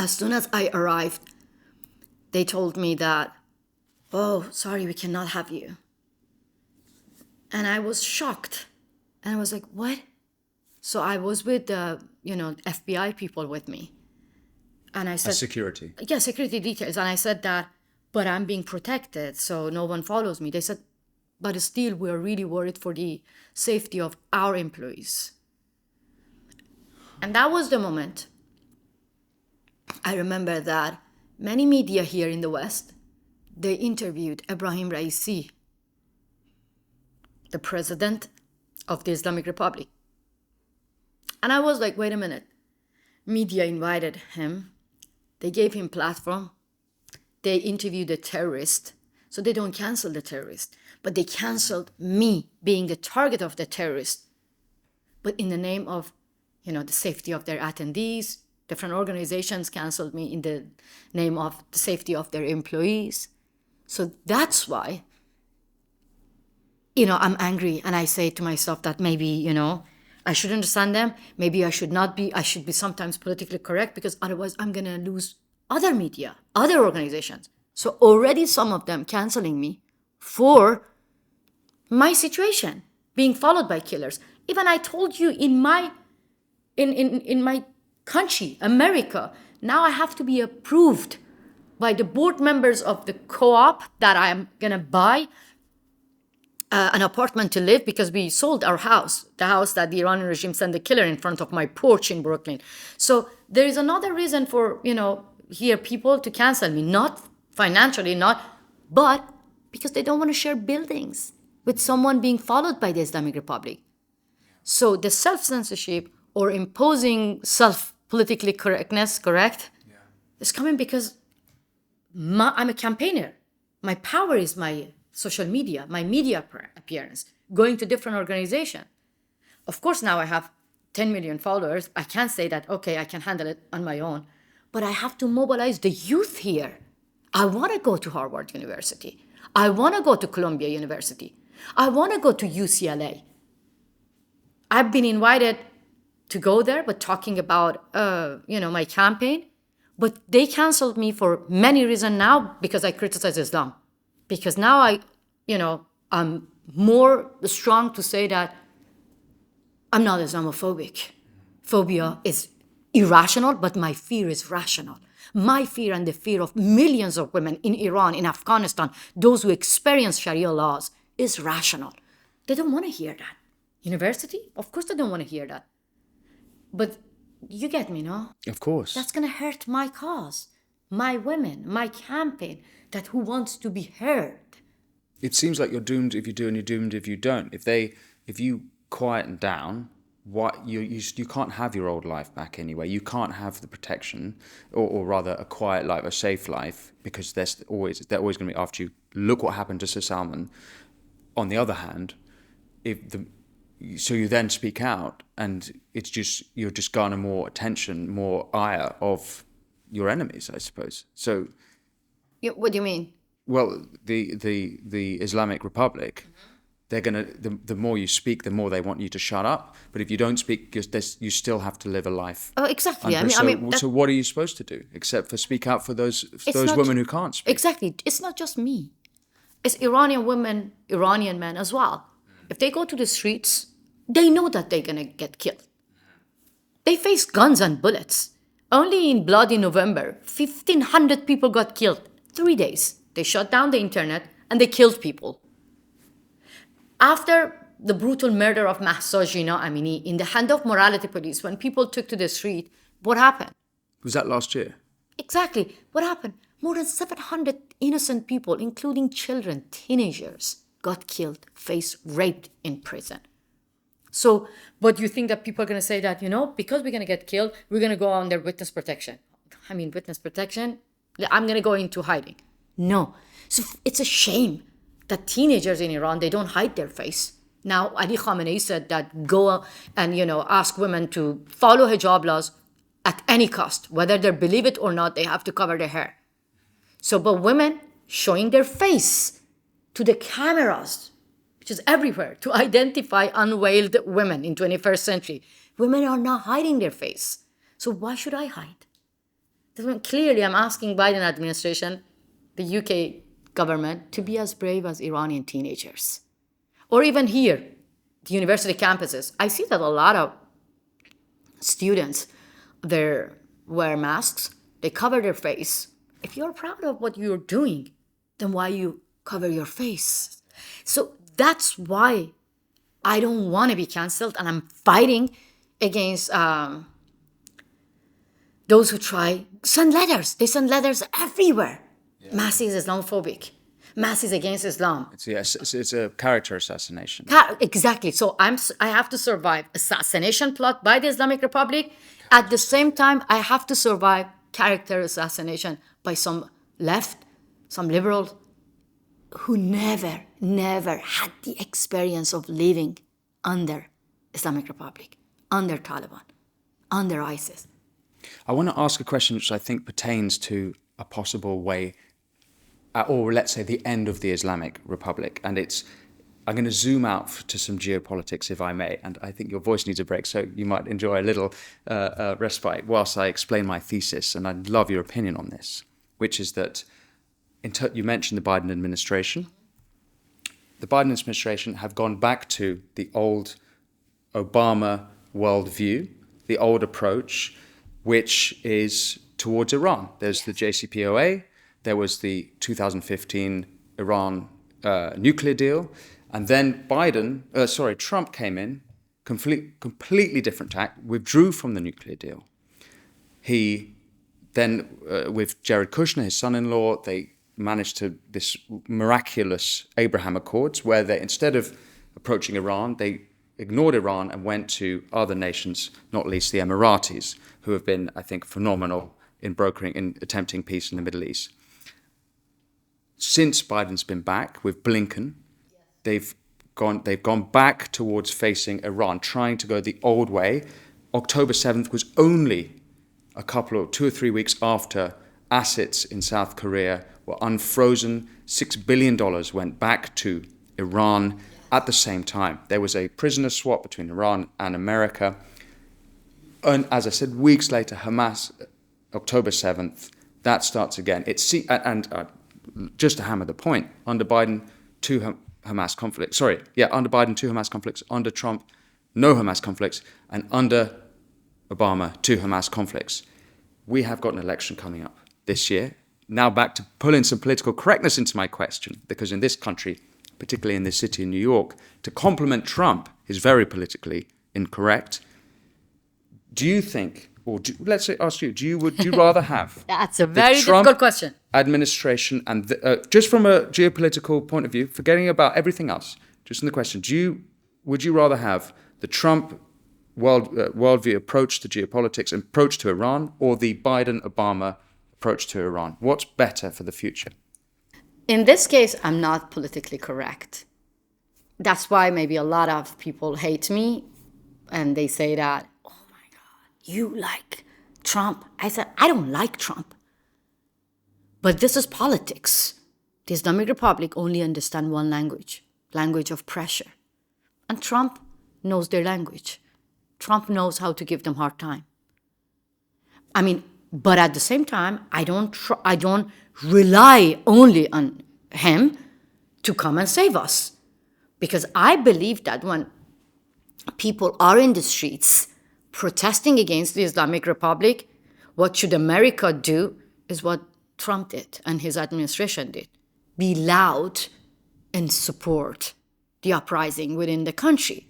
As soon as I arrived, they told me that, oh, sorry, we cannot have you. And I was shocked. And I was like, what? So I was with the, FBI people with me. And I said... security? Yeah, security details. And I said that, but I'm being protected, so no one follows me. They said, but still, we're really worried for the safety of our employees. And that was the moment I remember that many media here in the West, they interviewed Ebrahim Raisi, the president of the Islamic Republic. And I was like, wait a minute. Media invited him. They gave him platform. They interviewed a terrorist. So they don't cancel the terrorist. But they canceled me being the target of the terrorist. But in the name of, the safety of their attendees, different organizations canceled me in the name of the safety of their employees. So that's why, I'm angry. And I say to myself that maybe, I should understand them. Maybe I should not be. I should be sometimes politically correct because otherwise I'm going to lose other media, other organizations. So already some of them canceling me for my situation, being followed by killers. Even I told you in my country, America, now I have to be approved by the board members of the co-op that I'm going to buy an apartment to live because we sold our house, the house that the Iranian regime sent the killer in front of my porch in Brooklyn. So there is another reason for, here people to cancel me, not financially, but because they don't want to share buildings with someone being followed by the Islamic Republic. So the self-censorship or imposing self-politically correctness, is coming because I'm a campaigner. My power is my social media, my media appearance, going to different organizations. Of course, now I have 10 million followers. I can't say that, okay, I can handle it on my own, but I have to mobilize the youth here. I want to go to Harvard University. I want to go to Columbia University. I want to go to UCLA. I've been invited to go there, but talking about, my campaign, but they canceled me for many reasons now because I criticize Islam. Because now I'm more strong to say that I'm not Islamophobic. Phobia is irrational, but my fear is rational. My fear and the fear of millions of women in Iran, in Afghanistan, those who experience Sharia laws, is rational. They don't want to hear that. University? Of course they don't want to hear that. But you get me, no? Of course. That's going to hurt my cause, my women, my campaign, that who wants to be heard. It seems like you're doomed if you do and you're doomed if you don't. If you quieten down, what you can't have your old life back anyway. You can't have the protection, or rather a quiet life, a safe life, because they're always going to be after you. Look what happened to Sir Salman. On the other hand, so you then speak out, and you're just garner more attention, more ire of your enemies, I suppose. So, what do you mean? Well, the Islamic Republic, they're gonna the more you speak, the more they want you to shut up. But if you don't speak, you still have to live a life. Oh, exactly. So what are you supposed to do except for speak out for those women who can't speak? Exactly. It's not just me. It's Iranian women, Iranian men as well. If they go to the streets, they know that they're gonna get killed. They face guns and bullets. Only in bloody November, 1,500 people got killed. 3 days. They shut down the internet and they killed people. After the brutal murder of Mahsa Jina Amini in the hand of morality police, when people took to the street, what happened? Was that last year? Exactly. What happened? More than 700 innocent people, including children, teenagers, got killed, faced raped in prison. So, but you think that people are going to say that, because we're going to get killed, we're going to go under witness protection. witness protection, I'm going to go into hiding. No. So it's a shame that teenagers in Iran, they don't hide their face. Now, Ali Khamenei said that go and, ask women to follow hijab laws at any cost. Whether they believe it or not, they have to cover their hair. So, but women showing their face to the cameras, which is everywhere, to identify unveiled women in 21st century. Women are not hiding their face. So why should I hide? Clearly, I'm asking Biden administration, the UK government, to be as brave as Iranian teenagers. Or even here, the university campuses. I see that a lot of students, they wear masks, they cover their face. If you're proud of what you're doing, then why you cover your face? So that's why I don't want to be canceled, and I'm fighting against those who try send letters. They send letters everywhere. Yeah. Masih is Islamophobic. Masih is against Islam. It's a character assassination. Exactly. So I have to survive assassination plot by the Islamic Republic. At the same time, I have to survive character assassination by some left, some liberals who never had the experience of living under Islamic Republic, under Taliban, under ISIS. I want to ask a question which I think pertains to a possible way, or let's say the end of the Islamic Republic. And I'm going to zoom out to some geopolitics, if I may. And I think your voice needs a break, so you might enjoy a little respite whilst I explain my thesis. And I'd love your opinion on this, which is that you mentioned the Biden administration. The Biden administration have gone back to the old Obama worldview, the old approach, which is towards Iran. There's the JCPOA, there was the 2015 Iran nuclear deal, and then Trump came in, completely different tack, withdrew from the nuclear deal. He then, with Jared Kushner, his son-in-law, they managed to this miraculous Abraham Accords, where they, instead of approaching Iran, they ignored Iran and went to other nations, not least the Emiratis, who have been, I think, phenomenal in attempting peace in the Middle East. Since Biden's been back with Blinken, they've gone back towards facing Iran, trying to go the old way. October 7th was only 2 or 3 weeks after assets in South Korea were unfrozen. $6 billion went back to Iran. At the same time, there was a prisoner swap between Iran and America. And as I said, weeks later, Hamas, October 7th, that starts again. Just to hammer the point, under Biden, two Hamas conflicts. Under Biden, 2 Hamas conflicts. Under Trump, no Hamas conflicts. And under Obama, 2 Hamas conflicts. We have got an election coming up this year. Now back to pull in some political correctness into my question, because in this country, particularly in this city in New York, to compliment Trump is very politically incorrect. Do you think, let's say, ask you, would you rather have That's a very difficult question. Administration, and just from a geopolitical point of view, forgetting about everything else, just in the question, would you rather have the Trump worldview approach to geopolitics, approach to Iran, or the Biden-Obama approach to Iran? What's better for the future? In this case, I'm not politically correct. That's why maybe a lot of people hate me, and they say that, oh my God, you like Trump. I said, I don't like Trump. But this is politics. The Islamic Republic only understand one language of pressure. And Trump knows their language. Trump knows how to give them hard time. But at the same time, I don't rely only on him to come and save us. Because I believe that when people are in the streets protesting against the Islamic Republic, what should America do is what Trump did and his administration did. Be loud and support the uprising within the country.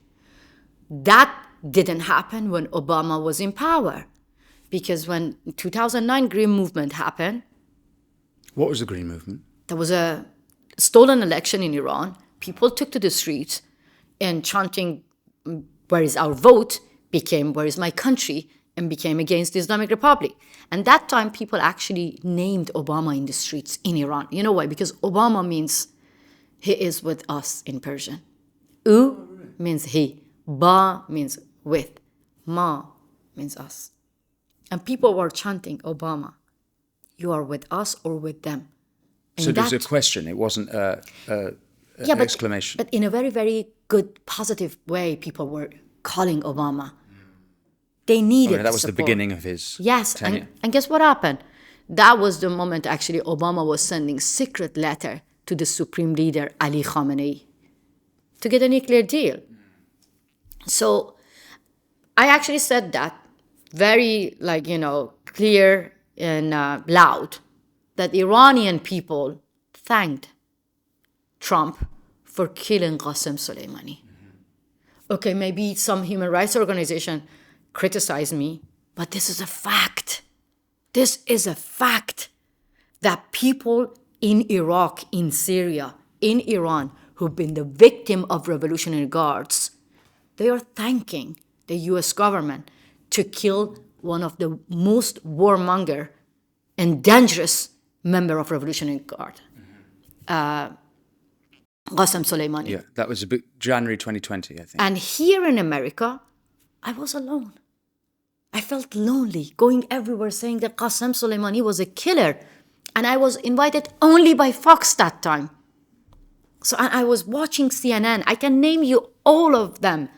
That didn't happen when Obama was in power. Because when 2009 Green Movement happened... What was the Green Movement? There was a stolen election in Iran. People took to the streets and chanting, where is our vote, became, where is my country? and became against the Islamic Republic. And that time, people actually named Obama in the streets in Iran. You know why? Because Obama means he is with us in Persian. U means he. Ba means with. Ma means us. And people were chanting, Obama, you are with us or with them. And so there's a question. It wasn't an exclamation. But in a very, very good, positive way, people were calling Obama. They needed that was support. the beginning of his tenure. And guess what happened? That was the moment actually Obama was sending secret letter to the supreme leader, Ali Khamenei, to get a nuclear deal. So I actually said that very, clear and loud, that Iranian people thanked Trump for killing Qasem Soleimani. Okay, maybe some human rights organization criticize me, but this is a fact. This is a fact that people in Iraq, in Syria, in Iran, who've been the victim of Revolutionary Guards, they are thanking the US government to kill one of the most warmonger and dangerous member of Revolutionary Guard, Qasem Soleimani. Yeah, that was January 2020, I think. And here in America, I was alone. I felt lonely, going everywhere saying that Qasem Soleimani was a killer. And I was invited only by Fox that time. So I was watching CNN. I can name you all of them.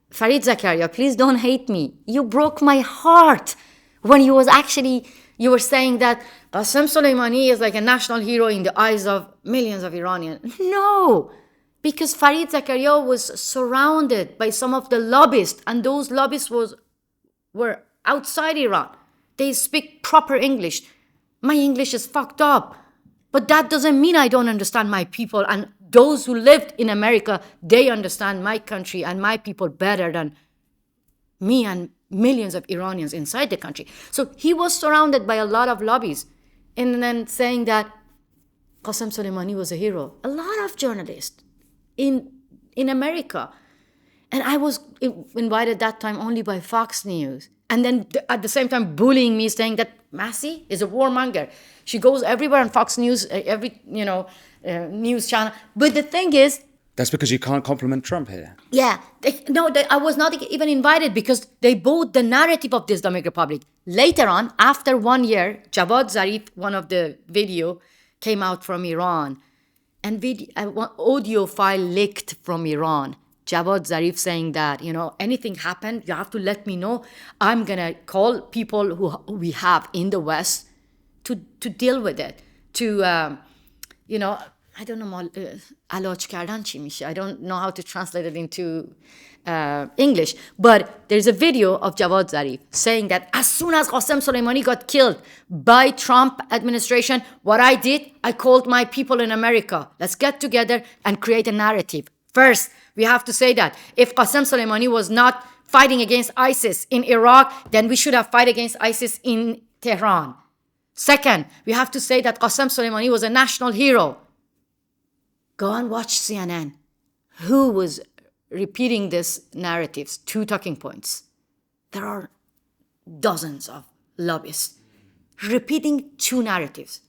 Farid Zakaria, please don't hate me. You broke my heart when you were saying that Qasem Soleimani is like a national hero in the eyes of millions of Iranians. No, because Farid Zakaria was surrounded by some of the lobbyists, and those lobbyists were outside Iran. They speak proper English. My English is fucked up. But that doesn't mean I don't understand my people. And those who lived in America, they understand my country and my people better than me and millions of Iranians inside the country. So he was surrounded by a lot of lobbies. And then saying that Qasem Soleimani was a hero. A lot of journalists in America. And I was invited that time only by Fox News. And then at the same time bullying me, saying that Masih is a warmonger. She goes everywhere on Fox News, every news channel. But the thing is, that's because you can't compliment Trump here. Yeah, I was not even invited because they bought the narrative of the Islamic Republic. Later on, after 1 year, Javad Zarif, one of the video, came out from Iran, and audio file leaked from Iran. Javad Zarif saying that, anything happened, you have to let me know. I'm going to call people who we have in the West to deal with it. I don't know, علاج کردن چی میشه. I don't know how to translate it into English. But there's a video of Javad Zarif saying that as soon as Qasem Soleimani got killed by Trump administration, what I did, I called my people in America. Let's get together and create a narrative. First, we have to say that if Qasem Soleimani was not fighting against ISIS in Iraq, then we should have fight against ISIS in Tehran. Second, we have to say that Qasem Soleimani was a national hero. Go and watch CNN. Who was repeating these narratives? 2 talking points. There are dozens of lobbyists repeating 2 narratives.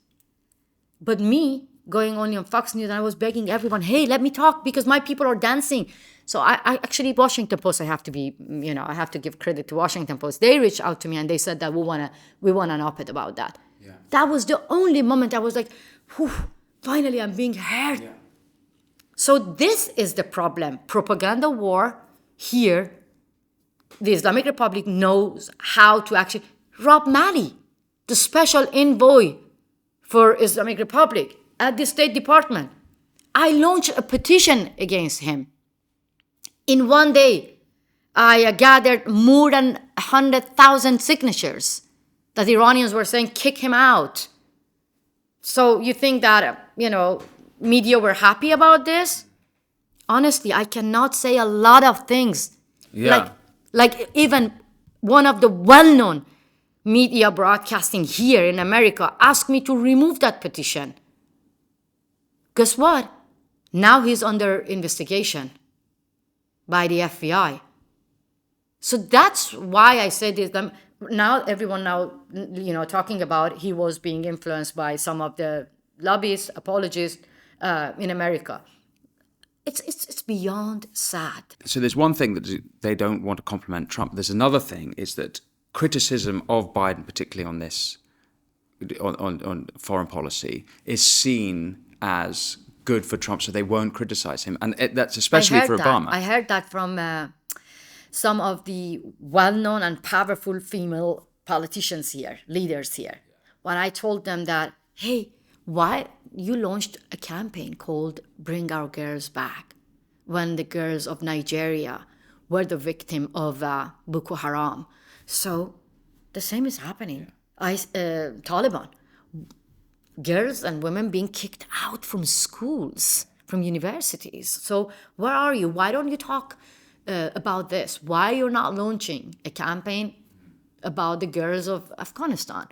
But me, going only on Fox News, and I was begging everyone, hey, let me talk because my people are dancing. So I actually, Washington Post, I have to give credit to Washington Post. They reached out to me and they said that we want an op-ed about that. Yeah. That was the only moment I was like, whew, finally I'm being heard. Yeah. So this is the problem. Propaganda war here. The Islamic Republic knows how to actually... Rob Malley, the special envoy for Islamic Republic at the State Department. I launched a petition against him. In 1 day, I gathered more than 100,000 signatures that the Iranians were saying, kick him out. So you think that, media were happy about this? Honestly, I cannot say a lot of things. Yeah. Like even one of the well-known media broadcasting here in America asked me to remove that petition. Guess what? Now he's under investigation by the FBI. So that's why I said this. Now everyone talking about he was being influenced by some of the lobbyists, apologists in America. It's beyond sad. So there's one thing that they don't want to compliment Trump. There's another thing is that criticism of Biden, particularly on this, on foreign policy, is seen as good for Trump, so they won't criticize him. And that's especially for Obama. I heard that from some of the well-known and powerful female politicians here, leaders here. When I told them that, hey, why you launched a campaign called Bring Our Girls Back when the girls of Nigeria were the victim of Boko Haram. So the same is happening. Taliban, girls and women being kicked out from schools, from universities. So where are you? Why don't you talk about this? Why you're not launching a campaign about the girls of Afghanistan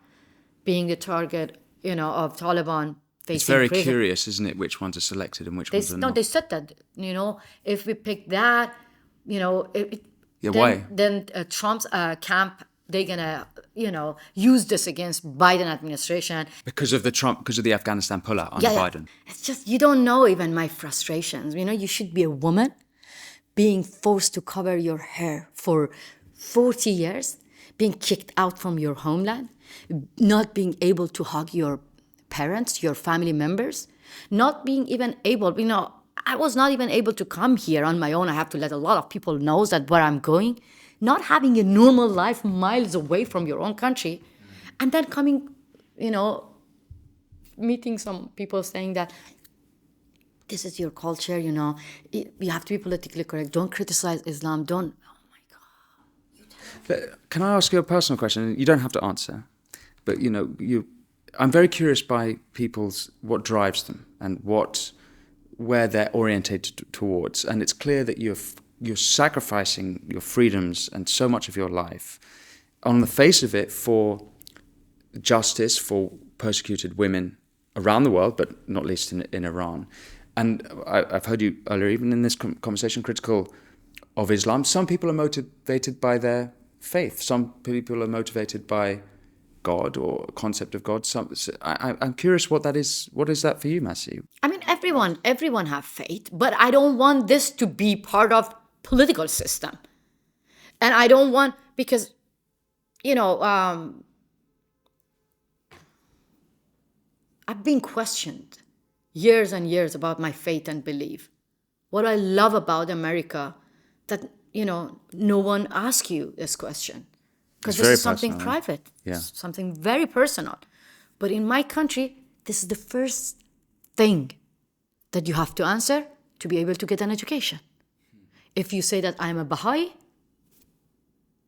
being the target, of Taliban facing It's very prison? curious, isn't it, which ones are selected and which ones are not? They said that, if we pick that, Why? Then Trump's camp, they're gonna, use this against Biden administration. Because of the Afghanistan pullout under Biden. It's just, you don't know even my frustrations. You should be a woman being forced to cover your hair for 40 years, being kicked out from your homeland, not being able to hug your parents, your family members, not being even able, I was not even able to come here on my own. I have to let a lot of people know that where I'm going, not having a normal life miles away from your own country, and then coming, meeting some people saying that this is your culture, you have to be politically correct. Don't criticize Islam. Don't. Oh my God. But can I ask you a personal question? You don't have to answer, but I'm very curious by what drives them and where they're orientated towards. And it's clear that you're sacrificing your freedoms and so much of your life on the face of it for justice for persecuted women around the world, but not least in Iran. And I've heard you earlier, even in this conversation, critical of Islam. Some people are motivated by their faith. Some people are motivated by God or concept of God. I'm curious what that is. What is that for you, Masih? I mean, everyone have faith, but I don't want this to be part of political system. And I don't want, because, I've been questioned years and years about my faith and belief. What I love about America, that, no one asks you this question. Because this is something personal, private, something very personal. But in my country, this is the first thing that you have to answer to be able to get an education. If you say that I'm a Baha'i,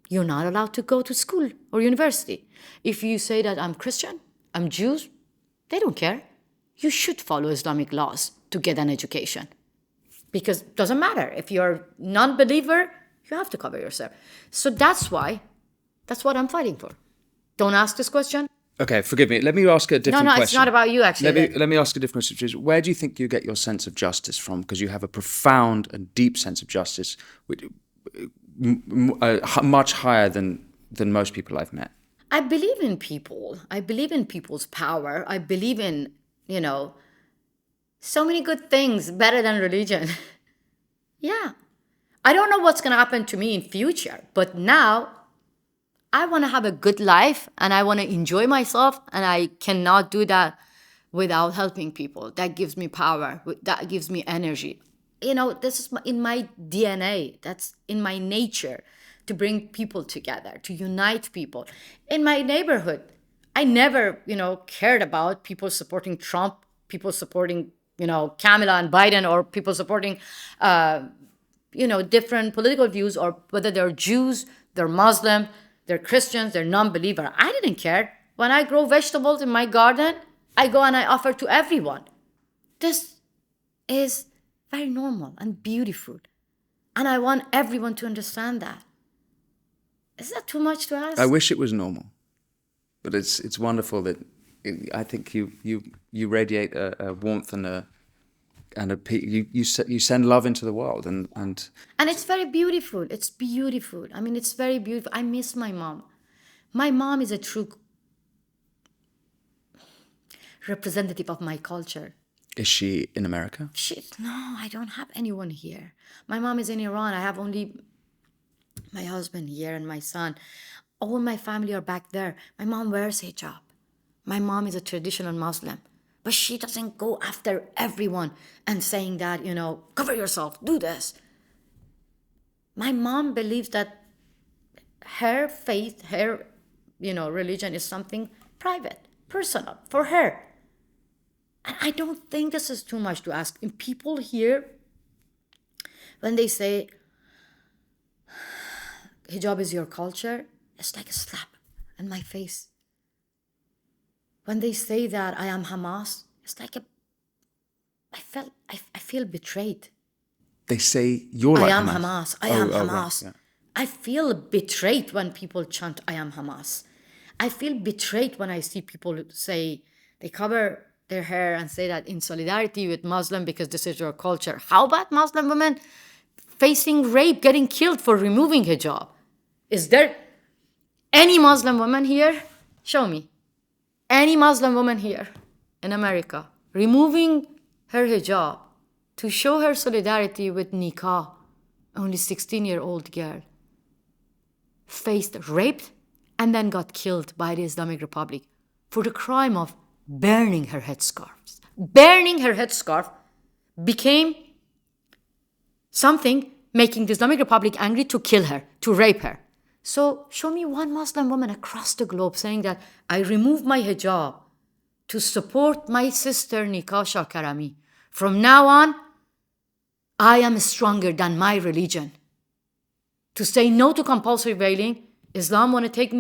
you're not allowed to go to school or university. If you say that I'm Christian, I'm Jews, they don't care. You should follow Islamic laws to get an education. Because it doesn't matter. If you're a non-believer, you have to cover yourself. So that's what I'm fighting for. Don't ask this question. Okay, forgive me. Let me ask a different question. No, it's not about you, actually. Let me ask a different question. Where do you think you get your sense of justice from? Because you have a profound and deep sense of justice, much higher than most people I've met. I believe in people. I believe in people's power. I believe in, so many good things better than religion. Yeah. I don't know what's going to happen to me in future, but now I want to have a good life and I want to enjoy myself, and I cannot do that without helping people. That gives me power. That gives me energy. This is in my DNA. That's in my nature, to bring people together, to unite people. In my neighborhood, I never, cared about people supporting Trump, people supporting, Kamala and Biden, or people supporting, different political views, or whether they're Jews, they're Muslim, they're Christians, they're non-believer. I didn't care. When I grow vegetables in my garden, I go and I offer to everyone. This is very normal and beautiful. And I want everyone to understand that. Is that too much to ask? I wish it was normal. But it's wonderful that I think you radiate a warmth and you send love into the world, and it's very beautiful. It's beautiful. I mean, it's very beautiful. I miss my mom. My mom is a true representative of my culture. Is she in America? No, I don't have anyone here. My mom is in Iran. I have only my husband here and my son. All my family are back there. My mom wears hijab. My mom is a traditional Muslim. But she doesn't go after everyone and saying that, cover yourself, do this. My mom believes that her faith, her, religion is something private, personal, for her. And I don't think this is too much to ask. And people here, when they say hijab is your culture, it's like a slap in my face. When they say that I am Hamas, it's like I feel betrayed. They say you're like Hamas. I am Hamas. I am Hamas. Right, yeah. I feel betrayed when people chant I am Hamas. I feel betrayed when I see people say, they cover their hair and say that in solidarity with Muslim because this is your culture. How about Muslim women facing rape, getting killed for removing hijab? Is there any Muslim woman here? Show me. Any Muslim woman here in America removing her hijab to show her solidarity with nikah, only 16-year-old girl, faced raped and then got killed by the Islamic Republic for the crime of burning her headscarf. Burning her headscarf became something making the Islamic Republic angry to kill her, to rape her. So show me one Muslim woman across the globe saying that I remove my hijab to support my sister Nikah Karami. From now on, I am stronger than my religion. To say no to compulsory veiling, Islam want to take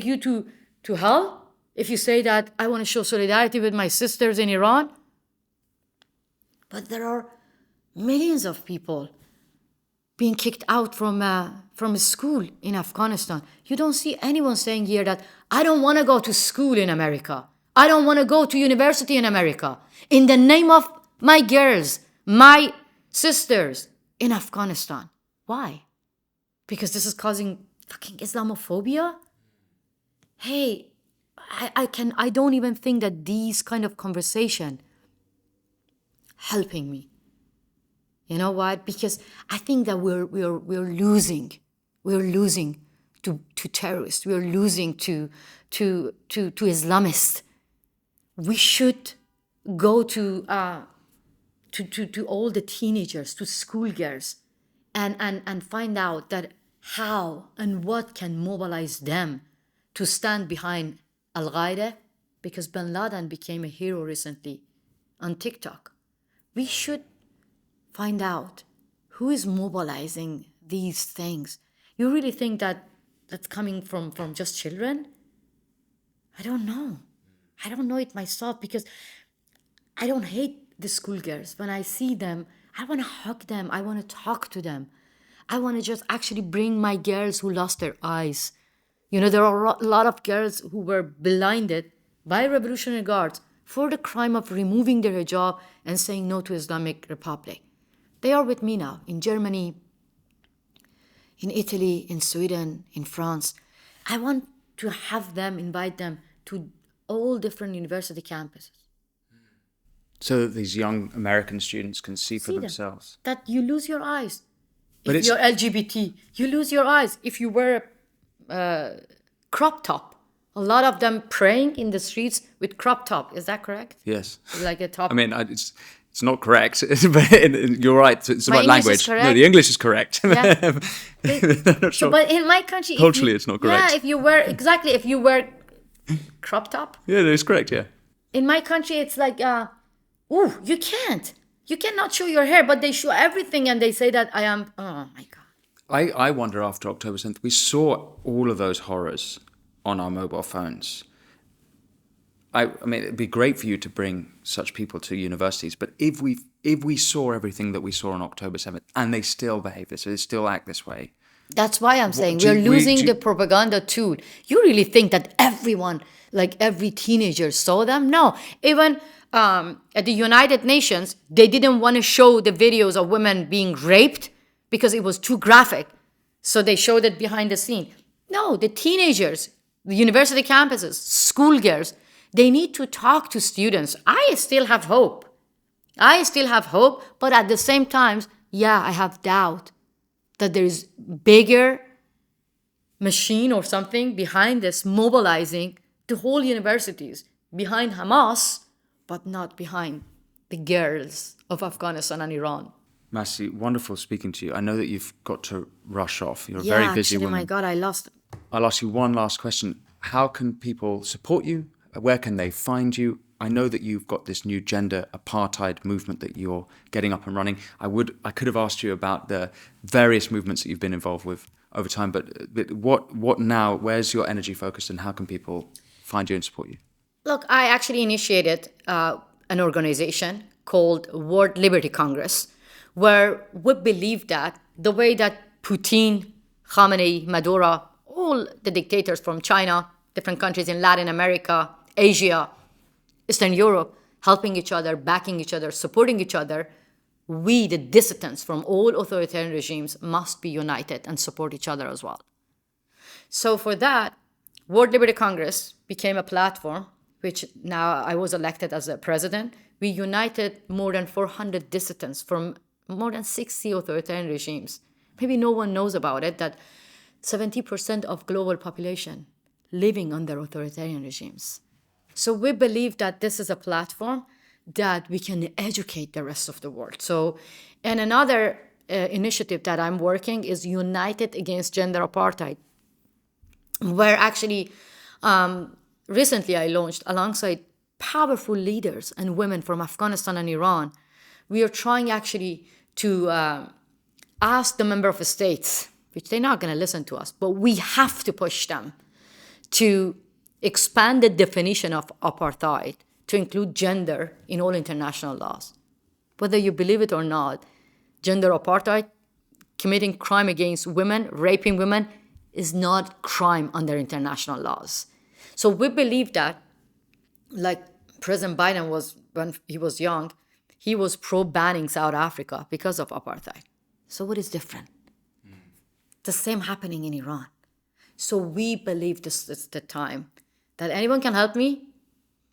you to hell? If you say that I want to show solidarity with my sisters in Iran? But there are millions of people being kicked out from a school in Afghanistan. You don't see anyone saying here that I don't want to go to school in America. I don't want to go to university in America. In the name of my girls, my sisters in Afghanistan. Why? Because this is causing fucking Islamophobia? Hey, I don't even think that these kind of conversation helping me. You know what? Because I think that we're losing. We're losing to terrorists. We're losing to Islamists. We should go to all the teenagers, to schoolgirls, and find out that how and what can mobilize them to stand behind Al-Qaeda, because Bin Laden became a hero recently on TikTok. We should find out who is mobilizing these things. You really think that that's coming from just children? I don't know. I don't know it myself, because I don't hate the schoolgirls. When I see them, I want to hug them. I want to talk to them. I want to just actually bring my girls who lost their eyes. There are a lot of girls who were blinded by Revolutionary Guards for the crime of removing their hijab and saying no to Islamic Republic. They are with me now in Germany, in Italy, in Sweden, in France. I want to invite them to all different university campuses. So that these young American students can see for themselves. That you lose your eyes. But if you're LGBT, you lose your eyes. If you wear a crop top, a lot of them praying in the streets with crop top. Is that correct? Yes. Like a top. I mean, it's not correct, but you're right. It's about language. No, the English is correct. Yeah. Sure. But in my country, culturally, it's not correct. Yeah, if you wear crop top. Yeah, that's correct. Yeah. In my country, it's like, you can't. You cannot show your hair, but they show everything, and they say that I am. Oh my God. I wonder, after October 7th, we saw all of those horrors on our mobile phones. I mean, it'd be great for you to bring such people to universities, but if we saw everything that we saw on October 7th and they still behave this way, they still act this way. That's why I'm saying we're losing the propaganda tool. You really think that everyone, like every teenager, saw them? No. Even at the United Nations, they didn't want to show the videos of women being raped because it was too graphic. So they showed it behind the scene. No, the teenagers, the university campuses, schoolgirls, they need to talk to students. I still have hope. But at the same time, yeah, I have doubt that there is bigger machine or something behind this mobilizing the whole universities, behind Hamas, but not behind the girls of Afghanistan and Iran. Masih, wonderful speaking to you. I know that you've got to rush off. You're a very busy woman. My God, I lost. I'll ask you one last question. How can people support you? Where can they find you? I know that you've got this new gender apartheid movement that you're getting up and running. I could have asked you about the various movements that you've been involved with over time, but what now? Where's your energy focused, and how can people find you and support you? Look, I actually initiated an organization called World Liberty Congress, where we believe that the way that Putin, Khamenei, Maduro, all the dictators from China, different countries in Latin America, Asia, Eastern Europe, helping each other, backing each other, supporting each other, we, the dissidents from all authoritarian regimes, must be united and support each other as well. So for that, World Liberty Congress became a platform, which now I was elected as a president. We united more than 400 dissidents from more than 60 authoritarian regimes. Maybe no one knows about it, that 70% of global population living under authoritarian regimes. So we believe that this is a platform that we can educate the rest of the world. So, and another initiative that I'm working is United Against Gender Apartheid, where actually recently I launched alongside powerful leaders and women from Afghanistan and Iran. We are trying actually to ask the member of the states, which they're not going to listen to us, but we have to push them to expand the definition of apartheid to include gender in all international laws. Whether you believe it or not, gender apartheid, committing crime against women, raping women, is not crime under international laws. So we believe that, like President Biden was when he was young, he was pro-banning South Africa because of apartheid. So what is different? The same happening in Iran. So we believe this is the time that anyone can help me.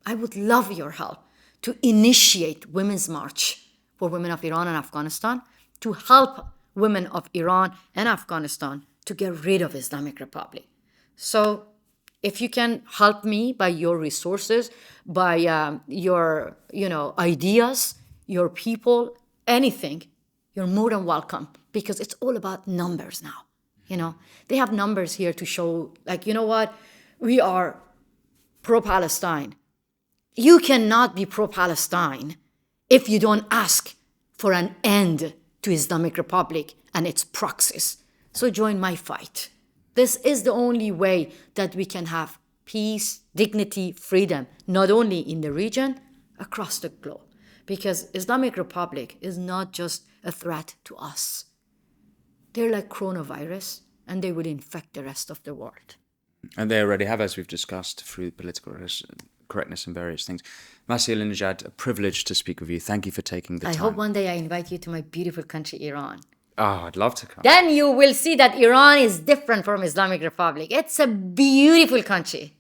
I would love your help to initiate Women's March for women of Iran and Afghanistan, to help women of Iran and Afghanistan to get rid of Islamic Republic. So if you can help me by your resources, by your ideas, your people, anything, you're more than welcome, because it's all about numbers now. They have numbers here to show, like, you know what? We are pro-Palestine. You cannot be pro-Palestine if you don't ask for an end to Islamic Republic and its proxies. So join my fight. This is the only way that we can have peace, dignity, freedom, not only in the region, across the globe. Because Islamic Republic is not just a threat to us. They're like coronavirus, and they will infect the rest of the world. And they already have, as we've discussed, through political correctness and various things. Masih Alinejad, a privilege to speak with you. Thank you for taking the time. I hope one day I invite you to my beautiful country, Iran. Oh, I'd love to come. Then you will see that Iran is different from Islamic Republic. It's a beautiful country.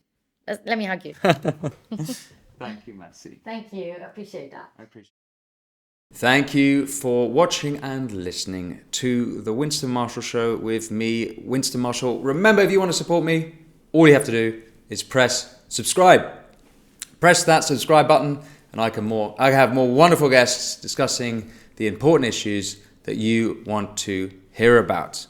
Let me hug you. Thank you, Masih. Thank you. I appreciate that. I appreciate it. Thank you for watching and listening to The Winston Marshall Show with me, Winston Marshall. Remember, if you want to support me, all you have to do is press subscribe. Press that subscribe button, and I have more wonderful guests discussing the important issues that you want to hear about.